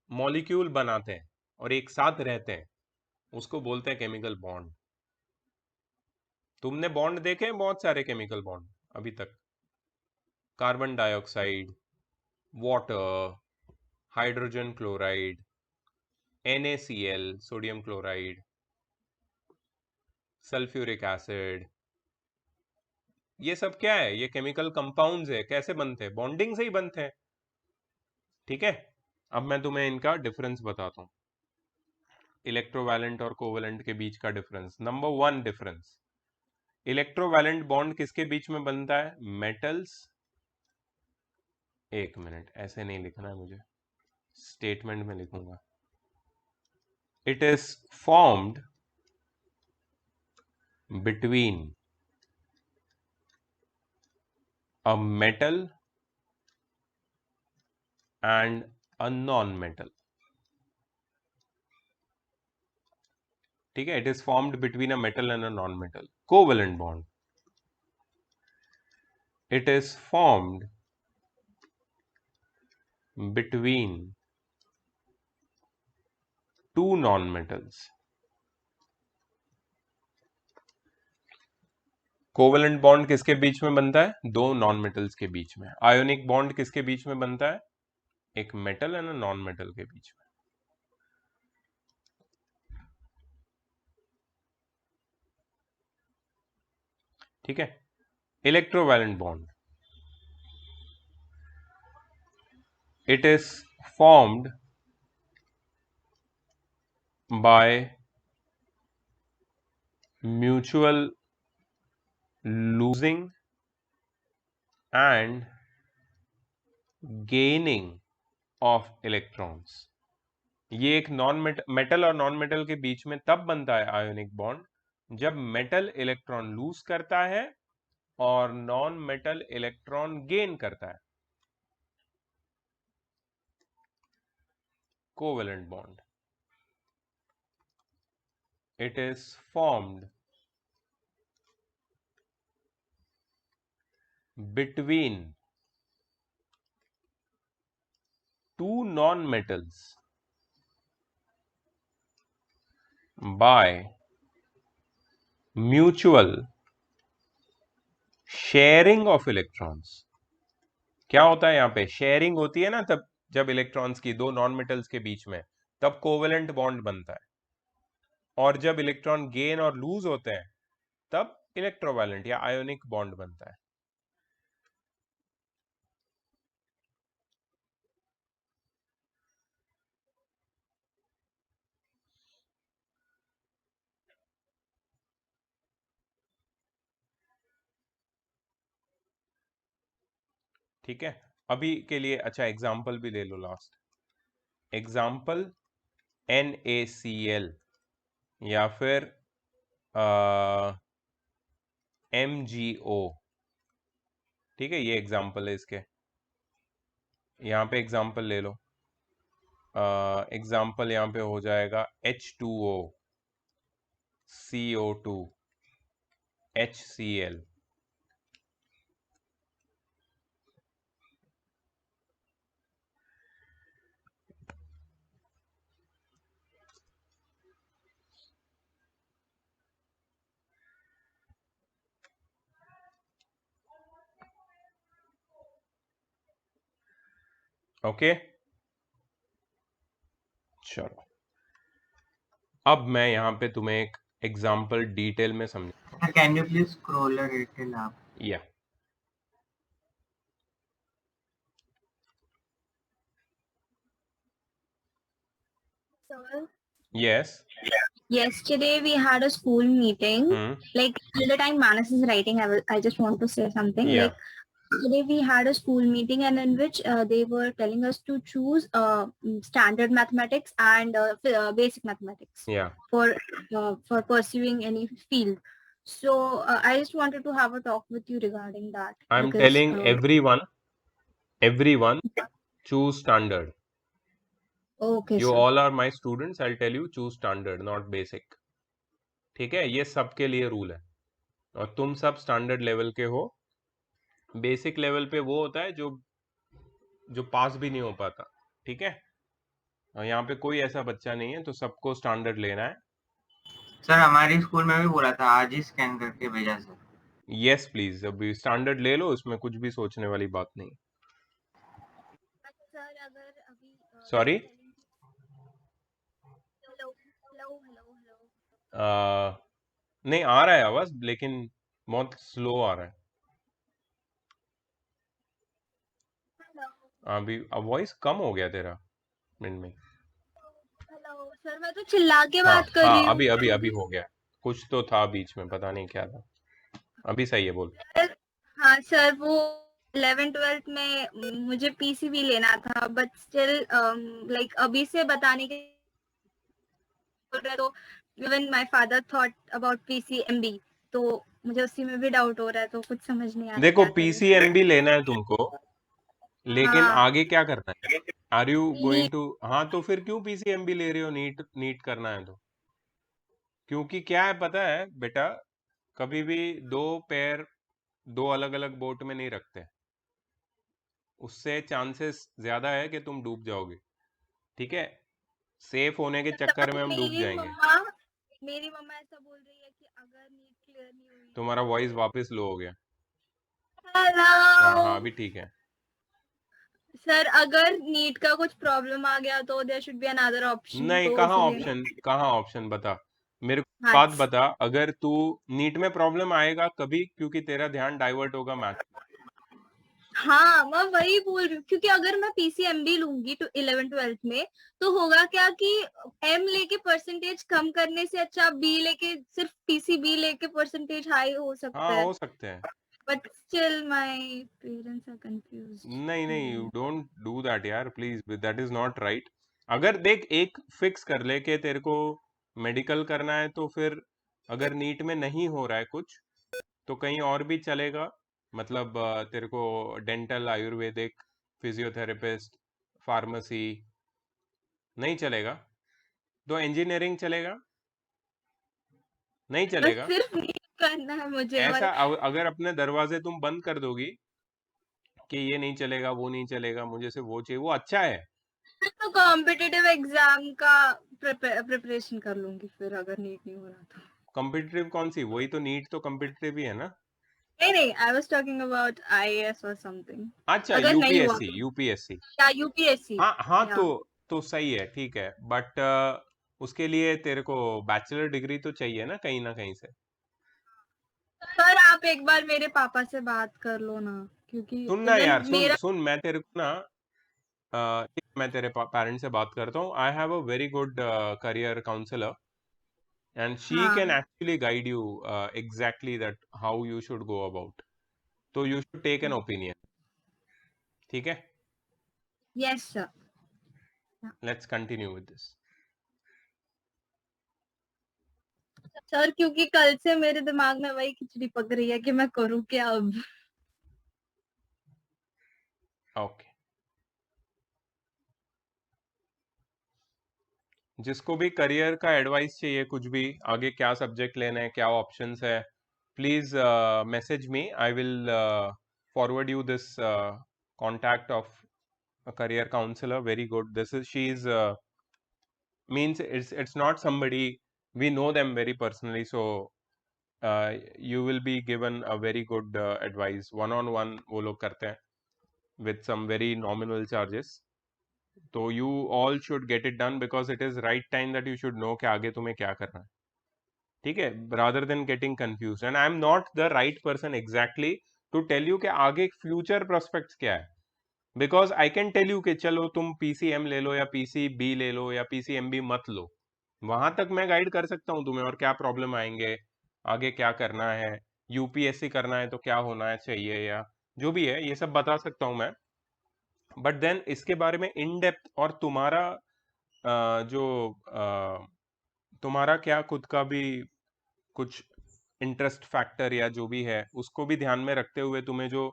मॉलिक्यूल बनाते हैं और एक साथ रहते हैं, उसको बोलते हैं केमिकल बॉन्ड. तुमने बॉन्ड देखे हैं बहुत सारे केमिकल बॉन्ड अभी तक. Carbon dioxide, water, hydrogen chloride, NaCl sodium chloride, sulphuric acid. ये सब क्या है? ये केमिकल कंपाउंड्स है. कैसे बनते हैं? बॉन्डिंग से ही बनते हैं. ठीक है, अब मैं तुम्हें इनका डिफरेंस बताता हूं. इलेक्ट्रोवैलेंट और कोवैलेंट के बीच का difference. Number one difference, electrovalent bond किसके बीच में बनता है? मेटल्स. एक मिनट, ऐसे नहीं लिखना है मुझे, स्टेटमेंट में लिखूंगा. It is formed between a metal and a non-metal. ठीक है, it is formed between a metal and a non-metal. Covalent bond, it is formed between two non-metals. Covalent bond किसके बीच में बनता है? दो नॉन मेटल्स के बीच में. आयोनिक बॉन्ड किसके बीच में बनता है? एक मेटल एंड नॉन मेटल के बीच में. ठीक है. Electrovalent bond, it is formed by mutual losing and gaining of electrons. ये एक मेटल और नॉन मेटल के बीच में तब बनता है आयोनिक बॉन्ड जब मेटल इलेक्ट्रॉन लूज करता है और नॉन मेटल इलेक्ट्रॉन गेन करता है. Covalent bond, it is formed between two non-metals by mutual sharing of electrons. क्या होता है यहाँ पे? शेयरिंग होती है ना तब, जब इलेक्ट्रॉन्स की दो नॉन मेटल्स के बीच में, तब कोवेलेंट बॉन्ड बनता है. और जब इलेक्ट्रॉन गेन और लूज होते हैं तब इलेक्ट्रोवैलेंट या आयोनिक बॉन्ड बनता है. ठीक है, अभी के लिए अच्छा एग्जाम्पल भी ले लो. लास्ट एग्जाम्पल NaCl या फिर MgO. ठीक है, ये एग्जाम्पल है इसके. यहाँ पे एग्जाम्पल ले लो. एग्जाम्पल यहाँ पे हो जाएगा H2O, CO2, HCl. ओके चलो, अब मैं यहाँ पे तुम्हें एक एग्जाम्पल डिटेल में समझा। Can you please scroll a little up? या Sir, yes Yesterday we had a school meeting. Like till the time Manas is writing, I just want to say something. Yeah. Like today we had a school meeting, and in which they were telling us to choose standard mathematics and basic mathematics या for pursuing any field. So I just wanted to have a talk with you regarding that. I am because, telling everyone choose standard. Okay, You sir. all are my students. I'll tell you choose standard, not basic. ठीक है, ये सबके लिए रूल है, और तुम सब स्टैंडर्ड लेवल के हो। बेसिक लेवल पे वो होता है जो पास भी नहीं हो पाता, ठीक है। और यहाँ पे कोई ऐसा बच्चा नहीं है, तो सबको स्टैंडर्ड लेना है। सर हमारे स्कूल में भी बोला था, आज ही स्कैन करके भेजा सर। यस प्लीज, अभी स्टैंडर्ड ले लो, उसमें कुछ भी सोचने वाली बात नहीं। sir, अगर अभी सॉरी, hello. नहीं आ रहा है आवाज, लेकिन बहुत स्लो आ रहा है। अभी वॉइस कम हो गया तेरा मिनट में। हेलो सर, मैं तो चिल्ला के हाँ बात कर रही हाँ, हूँ। अभी हो गया। कुछ तो था बीच में, पता नहीं क्या था। अभी सही है, बोल। हाँ सर, वो 11th-12th में मुझे पीसीबी लेना था, बट स्टिल लाइक अभी से बताने के बोल रहे, तो even my father thought about PCMB, तो मुझे उसी में भी डाउट हो रहा है, तो कुछ समझ नहीं आ रहा। देखो, पीसीएमबी लेना है तुमको, लेकिन हाँ। आगे क्या करना है? आर यू गोइंग टू, हाँ तो फिर क्यों पीसीएमबी ले रहे हो? नीट करना है तो। क्योंकि क्या है पता है बेटा, कभी भी दो पैर दो अलग अलग बोट में नहीं रखते, उससे चांसेस ज्यादा है कि तुम डूब जाओगे, ठीक है। सेफ होने के चक्कर में हम डूब जाएंगे। मेरी मम्मा ऐसा बोल रही है कि अगर नीट क्लियर नहीं हुई। तुम्हारा वॉइस वापस लो हो गया। हेलो हाँ अभी ठीक है। सर, अगर नीट का कुछ प्रॉब्लम आ गया तो there should be another option. नहीं, कहाँ ऑप्शन बता मेरे को। हाँ। बात बता, अगर तू नीट में प्रॉब्लम आएगा कभी, क्योंकि तेरा ध्यान डाइवर्ट होगा मैथ। हाँ, मैं वही बोल रही हूँ, क्योंकि अगर मैं पीसीएमबी लूंगी तो 11th-12th में, तो होगा क्या कि एम लेके परसेंटेज कम करने से अच्छा बी लेके, सिर्फ पीसीबी लेके परसेंटेज हाई हो सकता हाँ है। हो सकते हैं, but still my parents are confused. नहीं यू डोंट डू दैट यार, please, that is not right. अगर देख, एक फिक्स कर ले कि तेरे को मेडिकल करना है, तो फिर अगर नीट में नहीं हो रहा है कुछ, तो कहीं और भी चलेगा। मतलब तेरे को डेंटल, आयुर्वेदिक, फिजियोथेरेपिस्ट, फार्मेसी नहीं चलेगा, तो इंजीनियरिंग चलेगा? नहीं चलेगा। सिर्फ नीट करना है मुझे। ऐसा अगर अपने दरवाजे तुम बंद कर दोगी कि ये नहीं चलेगा, वो नहीं चलेगा, मुझे से वो चाहिए, वो अच्छा है। तो कॉम्पिटिटिव एग्जाम का प्रिपरेशन कर लूंगी फिर, अगर नीट नहीं हो रहा तो। कॉम्पिटिटिव कौन सी? वही तो, नीट तो कॉम्पिटिटिव ही है ना। नहीं, I was talking about IAS और समथिंग। अच्छा, अगर नहीं हुआ यूपीएससी। या यूपीएससी। हाँ तो सही है, ठीक है, बट उसके लिए तेरे को बैचलर डिग्री तो चाहिए ना कहीं से। सर, आप एक बार मेरे पापा से बात कर लो ना, क्योंकि सुन ना यार, मेरा सुन, मैं तेरे को ना मैं तेरे पेरेंट्स से बात करता हूँ। I have a very good career counsellor, and she can हाँ। actually guide you exactly that how you should go about. So you should take an opinion, ठीक है। Yes sir. Let's continue with this. Sir, क्योंकि कल से मेरे दिमाग में वही खिचड़ी पक रही है कि मैं करूँ क्या अब। Okay. जिसको भी करियर का एडवाइस चाहिए, कुछ भी आगे क्या सब्जेक्ट लेना है, क्या ऑप्शंस है, please message me. I will forward you this contact of a career counselor. Very good. She's means it's not somebody, we know them very personally, so you will be given a very good advice. One on one वो लोग करते हैं with some very nominal charges. तो you all should get it done because it is right time that you should know कि आगे तुम्हें क्या करना है, ठीक है, rather than getting confused. And I am not the right person exactly to tell you कि आगे फ्यूचर प्रोस्पेक्ट्स क्या है, because I can tell you कि चलो तुम पीसीएम ले लो या पीसीबी ले लो या पीसीएमबी मत लो, वहां तक मैं गाइड कर सकता हूं तुम्हें और क्या प्रॉब्लम आएंगे, आगे क्या करना है, यूपीएससी करना है तो क्या होना चाहिए या जो भी है ये सब बता सकता हूं मैं। बट देन इसके बारे में इन डेप्थ और तुम्हारा तुम्हारा क्या खुद का भी कुछ इंटरेस्ट फैक्टर या जो भी है उसको भी ध्यान में रखते हुए तुम्हें जो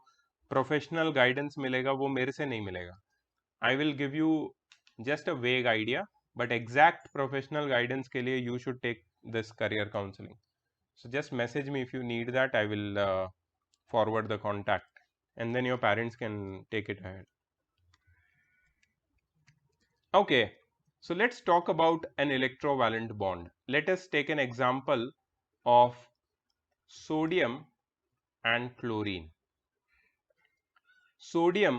प्रोफेशनल गाइडेंस मिलेगा वो मेरे से नहीं मिलेगा। I will give you just a vague idea, but exact professional guidance के लिए you should take this career counselling. So just message me if you need that. I will forward the contact, and then your parents can take it ahead. Okay, so let's talk about an electrovalent bond. Let us take an example of sodium and chlorine. Sodium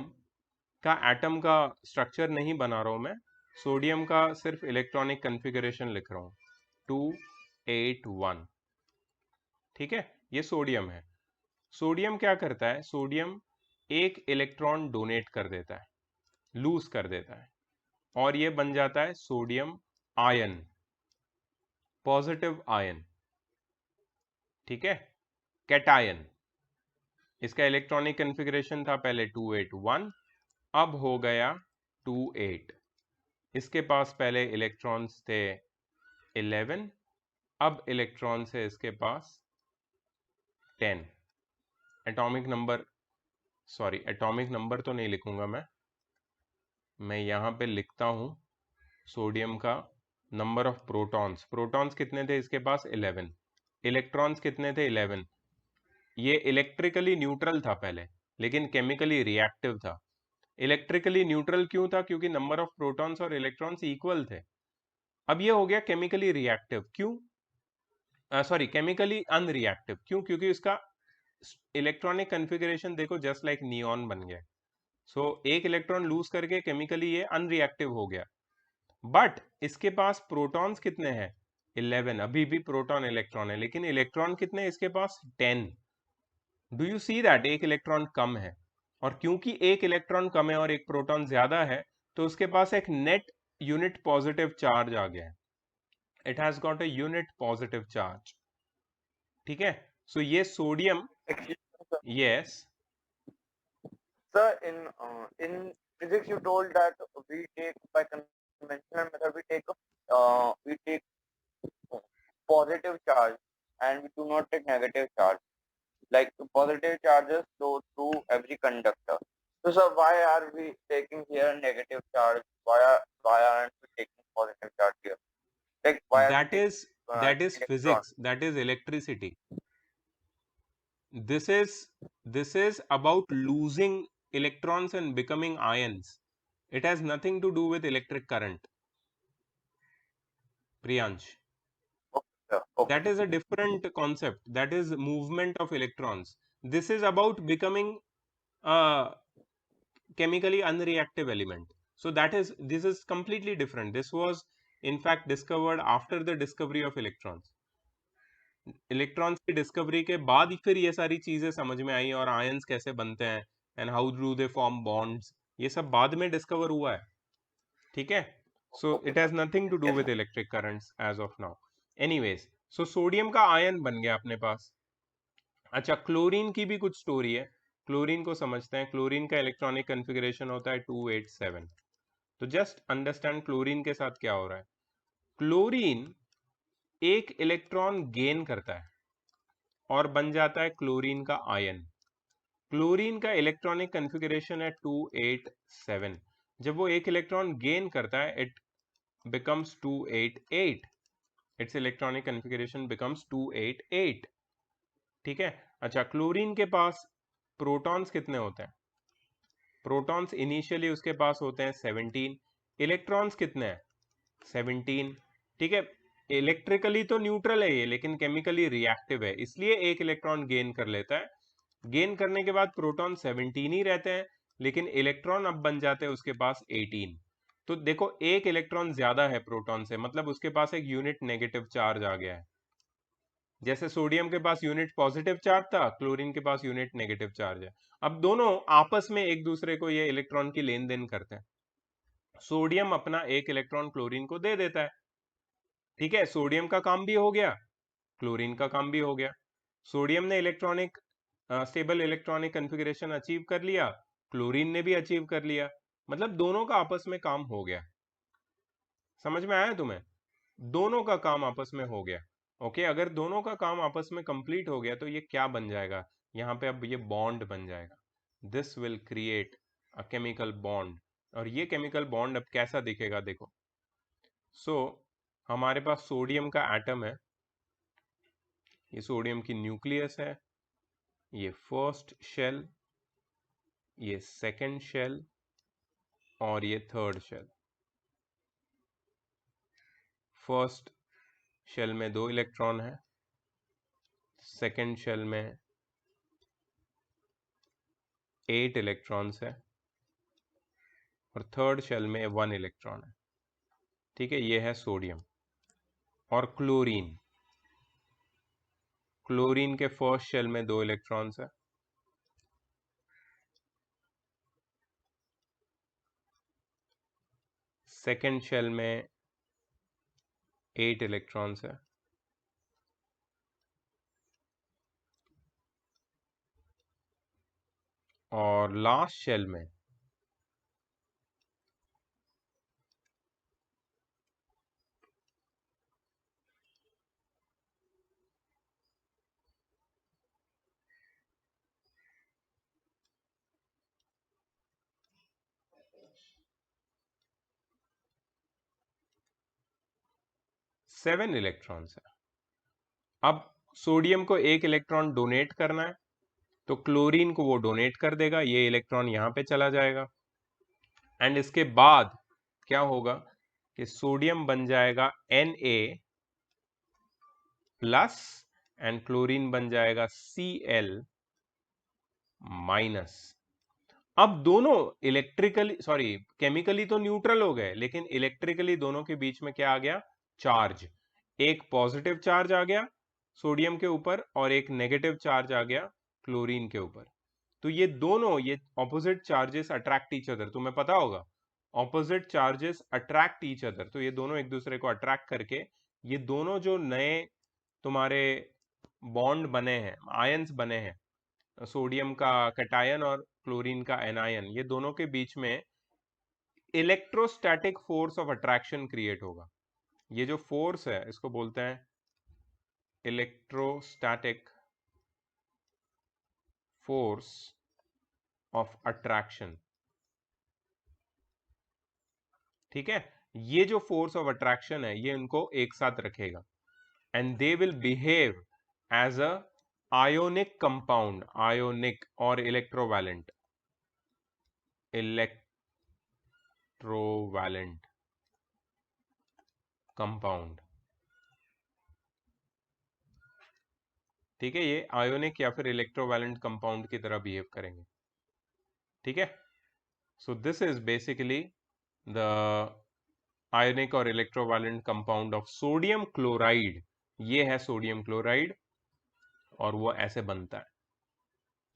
का एटम का स्ट्रक्चर नहीं बना रहा हूं मैं, सोडियम का सिर्फ इलेक्ट्रॉनिक कॉन्फ़िगरेशन लिख रहा हूं 281, ठीक है, ये सोडियम है। सोडियम क्या करता है, सोडियम एक इलेक्ट्रॉन डोनेट कर देता है, लूज कर देता है, और ये बन जाता है सोडियम आयन, पॉजिटिव आयन, ठीक है, कैटायन। इसका इलेक्ट्रॉनिक कॉन्फ़िगरेशन था पहले 281, अब हो गया 28। इसके पास पहले इलेक्ट्रॉन्स थे 11, अब इलेक्ट्रॉन्स है इसके पास 10। Atomic number, sorry atomic number तो नहीं लिखूंगा मैं यहां पे लिखता हूं सोडियम का नंबर ऑफ प्रोटॉन्स। प्रोटॉन्स कितने थे इसके पास 11, इलेक्ट्रॉन्स कितने थे 11। ये इलेक्ट्रिकली न्यूट्रल था पहले लेकिन केमिकली रिएक्टिव था। इलेक्ट्रिकली न्यूट्रल क्यों था, क्योंकि नंबर ऑफ प्रोटॉन्स और इलेक्ट्रॉन्स इक्वल थे। अब ये हो गया केमिकली रिएक्टिव, क्यों सॉरी केमिकली अनरिएक्टिव, क्यों, क्योंकि उसका इलेक्ट्रॉनिक कॉन्फ़िगरेशन देखो जस्ट लाइक नियॉन बन गया। सो एक इलेक्ट्रॉन लूज करके केमिकली ये अनरिएक्टिव हो गया। बट इसके पास प्रोटॉन्स कितने हैं 11, अभी भी प्रोटॉन इलेक्ट्रॉन है, लेकिन इलेक्ट्रॉन कितने इसके पास 10। डू यू सी दैट एक इलेक्ट्रॉन कम है, और क्योंकि एक इलेक्ट्रॉन कम है और एक प्रोटॉन ज्यादा है तो उसके पास एक नेट यूनिट पॉजिटिव चार्ज आ गया है, it has got a unit positive charge, ठीक है। सो ये sodium, yes Sir, in physics, you told that we take by conventional method we take positive charge and we do not take negative charge. Like positive charges flow through every conductor. So, sir, why are we taking here negative charge? Why aren't we taking positive charge here? Like why are that we is that is electron? physics, that is electricity. This is about losing electrons and becoming ions. It has nothing to do with electric current, Priyansh. Okay. That is a different concept, that is movement of electrons. This is about becoming a chemically unreactive element. So this is completely different. This was in fact discovered after the discovery of electrons. Electrons की डिस्कवरी के बाद फिर ये सारी चीजें समझ में आई, और आयंस कैसे बनते हैं and how do they form bonds, ये सब बाद में डिस्कवर हुआ है, ठीक है। So it has nothing to do with electric currents as of now. Anyways, so sodium का आयन बन गया अपने पास। अच्छा, क्लोरीन की भी कुछ स्टोरी है, क्लोरीन को समझते हैं। क्लोरीन का इलेक्ट्रॉनिक कॉन्फ़िगरेशन होता है 287। तो जस्ट अंडरस्टैंड क्लोरीन के साथ क्या हो रहा है। क्लोरीन एक इलेक्ट्रॉन गेन करता है और बन जाता है क्लोरीन का आयन। क्लोरीन का इलेक्ट्रॉनिक कॉन्फ़िगरेशन है 287। जब वो एक इलेक्ट्रॉन गेन करता है it becomes 288, it's electronic configuration becomes 288, ठीक है। अच्छा, क्लोरीन के पास प्रोटॉन्स कितने होते हैं, प्रोटॉन्स इनिशियली उसके पास होते हैं 17, इलेक्ट्रॉन्स कितने हैं 17, ठीक है। इलेक्ट्रिकली तो न्यूट्रल है ये, लेकिन केमिकली रिएक्टिव है, इसलिए एक इलेक्ट्रॉन गेन कर लेता है। गेन करने के बाद प्रोटॉन 17 ही रहते हैं, लेकिन इलेक्ट्रॉन अब बन जाते हैं उसके पास 18। तो देखो एक इलेक्ट्रॉन ज्यादा है प्रोटॉन से, मतलब उसके पास एक यूनिट नेगेटिव चार्ज आ गया है। जैसे सोडियम के पास यूनिट पॉजिटिव चार्ज था, क्लोरीन के पास यूनिट नेगेटिव चार्ज है। अब दोनों आपस में एक दूसरे को ये इलेक्ट्रॉन की लेन देन करते हैं। सोडियम अपना एक इलेक्ट्रॉन क्लोरीन को दे देता है, ठीक है, सोडियम का काम भी हो गया, क्लोरीन का काम भी हो गया। सोडियम ने electronic stable electronic configuration achieve कर लिया, क्लोरीन ने भी अचीव कर लिया, मतलब दोनों का आपस में काम हो गया। समझ में आया तुम्हें? दोनों का काम आपस में हो गया। ओके, अगर दोनों का काम आपस में कंप्लीट हो गया तो ये क्या बन जाएगा, यहाँ पे अब ये बॉन्ड बन जाएगा। This will create a chemical bond. और ये केमिकल बॉन्ड अब कैसा दिखेगा देखो। सो हमारे पास सोडियम का एटम है, ये सोडियम की न्यूक्लियस है, ये फर्स्ट शेल, ये सेकंड शेल और ये थर्ड शेल। फर्स्ट शेल में 2 इलेक्ट्रॉन है, सेकंड शेल में 8 इलेक्ट्रॉन्स है और थर्ड शेल में 1 इलेक्ट्रॉन है। ठीक है, ये है सोडियम। और क्लोरीन, क्लोरीन के फर्स्ट शेल में 2 इलेक्ट्रॉन्स है, सेकंड शेल में 8 इलेक्ट्रॉन्स है और लास्ट शेल में सेवन इलेक्ट्रॉन्स है। अब सोडियम को 1 इलेक्ट्रॉन डोनेट करना है तो क्लोरीन को वो डोनेट कर देगा, ये इलेक्ट्रॉन यहां पे चला जाएगा। एंड इसके बाद क्या होगा कि सोडियम बन जाएगा Na प्लस एंड क्लोरीन बन जाएगा Cl माइनस। अब दोनों इलेक्ट्रिकली केमिकली तो न्यूट्रल हो गए, लेकिन इलेक्ट्रिकली दोनों के बीच में क्या आ गया, चार्ज। एक पॉजिटिव चार्ज आ गया सोडियम के ऊपर और एक नेगेटिव चार्ज आ गया क्लोरीन के ऊपर। तो ये दोनों, ये opposite charges attract each other, तुम्हें पता होगा opposite charges attract each other. तो ये दोनों एक दूसरे को अट्रैक्ट करके ये दोनों जो नए तुम्हारे बॉन्ड बने हैं, आयंस बने हैं, सोडियम का कैटायन और क्लोरीन का एनायन, ये दोनों के बीच में electrostatic force of attraction create होगा। ये जो फोर्स है इसको बोलते हैं इलेक्ट्रोस्टैटिक फोर्स ऑफ अट्रैक्शन। ठीक है, ये जो फोर्स ऑफ अट्रैक्शन है ये इनको एक साथ रखेगा and they will behave as a ionic compound, ionic और इलेक्ट्रोवैलेंट, इलेक्ट्रोवैलेंट कंपाउंड। ठीक है, ये आयोनिक या फिर इलेक्ट्रोवैलेंट कंपाउंड की तरह बिहेव करेंगे। ठीक है, so this is basically the ionic और electrovalent compound of sodium chloride. ये है सोडियम क्लोराइड और वो ऐसे बनता है।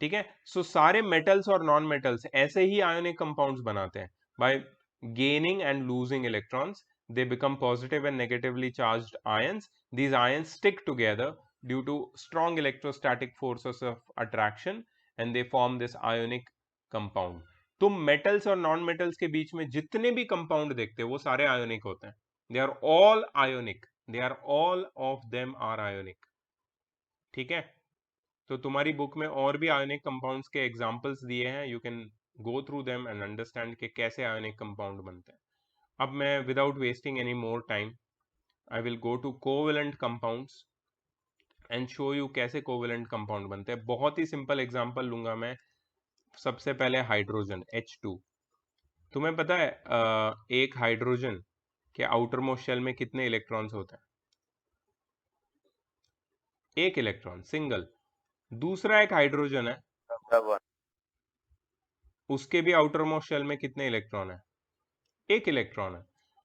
ठीक है, सो सारे मेटल्स और नॉन मेटल्स ऐसे ही आयोनिक कंपाउंड्स बनाते हैं। Bye gaining and losing electrons they become positive and negatively charged ions. These ions stick together due to strong electrostatic forces of attraction and they form this ionic compound. तुम मेटल्स और नॉन मेटल्स के बीच में जितने भी कंपाउंड देखते हो वो सारे आयोनिक होते हैं। They are all ionic, they are all of them are ionic. ठीक है, तो तुम्हारी बुक में और भी आयोनिक कंपाउंड्स के एग्जांपल्स दिए हैं, you can go through them and understand कि कैसे आयोनिक कंपाउंड बनते हैं। अब मैं without wasting any more time I will go to covalent compounds and show you कैसे कोवेलेंट कंपाउंड बनते हैं। बहुत ही सिंपल एग्जांपल लूंगा मैं। सबसे पहले हाइड्रोजन H2। तुम्हें पता है एक हाइड्रोजन के आउटर मोस्ट शेल में कितने इलेक्ट्रॉन्स होते हैं? एक इलेक्ट्रॉन, सिंगल। दूसरा एक हाइड्रोजन है, उसके भी आउटर मोस्ट शेल में कितने इलेक्ट्रॉन है? एक इलेक्ट्रॉन है।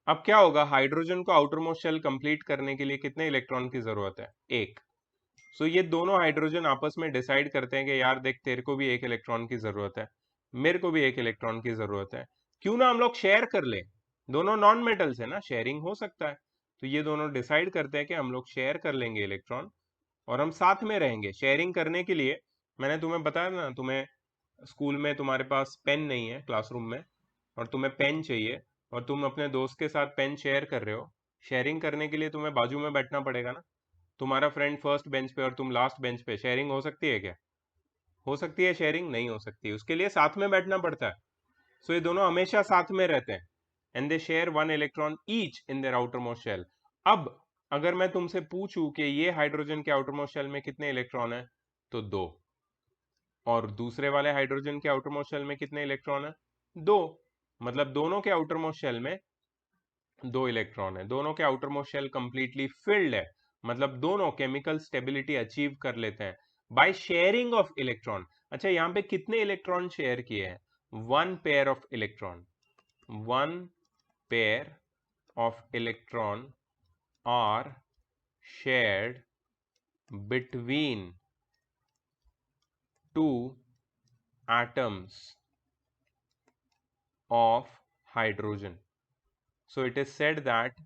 अब क्या होगा, हाइड्रोजन को आउटर मोस्ट शेल कंप्लीट करने के लिए कितने इलेक्ट्रॉन की जरूरत है, एक। सो ये दोनों हाइड्रोजन आपस में डिसाइड करते हैं कि यार देख, तेरे को भी एक इलेक्ट्रॉन की जरूरत है, मेरे को भी एक इलेक्ट्रॉन की जरूरत है, क्यों ना हम लोग शेयर कर ले, दोनों नॉन मेटल्स है ना, शेयरिंग हो सकता है। तो ये दोनों डिसाइड करते हैं कि हम लोग शेयर कर लेंगे इलेक्ट्रॉन और हम साथ में रहेंगे। शेयरिंग करने के लिए मैंने तुम्हें बताया ना, तुम्हें स्कूल में तुम्हारे पास पेन नहीं है क्लासरूम में, और तुम्हें पेन चाहिए, और तुम अपने दोस्त के साथ पेन शेयर कर रहे हो, शेयरिंग करने के लिए तुम्हें बाजू में बैठना पड़ेगा ना। तुम्हारा फ्रेंड फर्स्ट बेंच पे और तुम लास्ट बेंच पे, शेयरिंग हो सकती है क्या? हो सकती है शेयरिंग? नहीं हो सकती, उसके लिए साथ में बैठना पड़ता है। सो ये दोनों हमेशा साथ में रहते हैं, and they share one electron each in their outer most shell. अब अगर मैं तुमसे पूछूं कि ये हाइड्रोजन के आउटर मोस्ट शेल में कितने इलेक्ट्रॉन है, तो दो, और दूसरे वाले हाइड्रोजन के आउटर मोस्ट शेल में कितने इलेक्ट्रॉन है, दो। मतलब दोनों के आउटर मोस्ट शेल में दो इलेक्ट्रॉन है, दोनों के outer most shell completely filled है, मतलब दोनों केमिकल स्टेबिलिटी अचीव कर लेते हैं बाय शेयरिंग ऑफ इलेक्ट्रॉन। अच्छा, यहाँ पे कितने इलेक्ट्रॉन शेयर किए हैं, one pair of electron, one pair of electron are shared between two atoms of hydrogen. So it is said that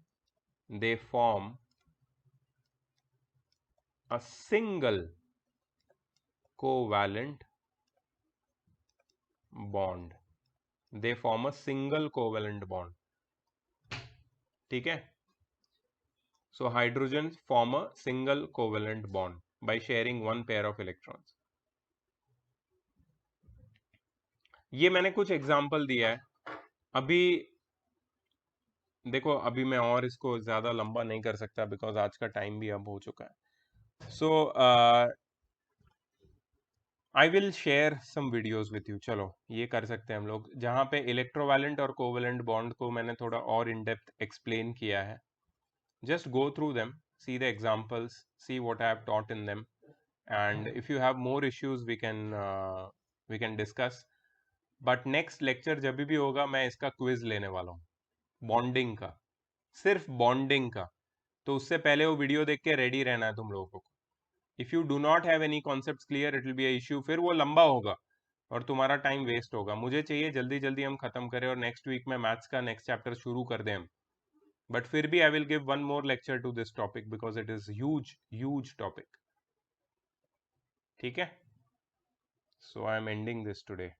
they form a single covalent bond. They form a single covalent bond. ठीक है? So hydrogens form a single covalent bond by sharing one pair of electrons. ये मैंने कुछ एग्जाम्पल दिया है। अभी देखो, अभी मैं और इसको ज्यादा लंबा नहीं कर सकता बिकॉज आज का टाइम भी अब हो चुका है। So I will share some videos with you. चलो ये कर सकते हैं हम लोग, जहाँ पे इलेक्ट्रोवैलेंट और कोवैलेंट बॉन्ड को मैंने थोड़ा और इन डेप्थ एक्सप्लेन किया है। Just go through them, see the examples, see what I have taught in them, and if you have more issues we can discuss. But next lecture जब भी होगा, मैं इसका क्विज लेने वाला हूँ, बॉन्डिंग का, सिर्फ बॉन्डिंग का। तो उससे पहले वो वीडियो देख के रेडी रहना है तुम लोगों को। If you do not have any concepts clear, it will be a issue, फिर वो लंबा होगा और तुम्हारा टाइम वेस्ट होगा। मुझे चाहिए जल्दी जल्दी हम खत्म करें और नेक्स्ट वीक में मैथ्स का नेक्स्ट चैप्टर शुरू कर दें हम। बट फिर भी I will give one more lecture to this topic because it is huge topic. ठीक है? So I am ending this today.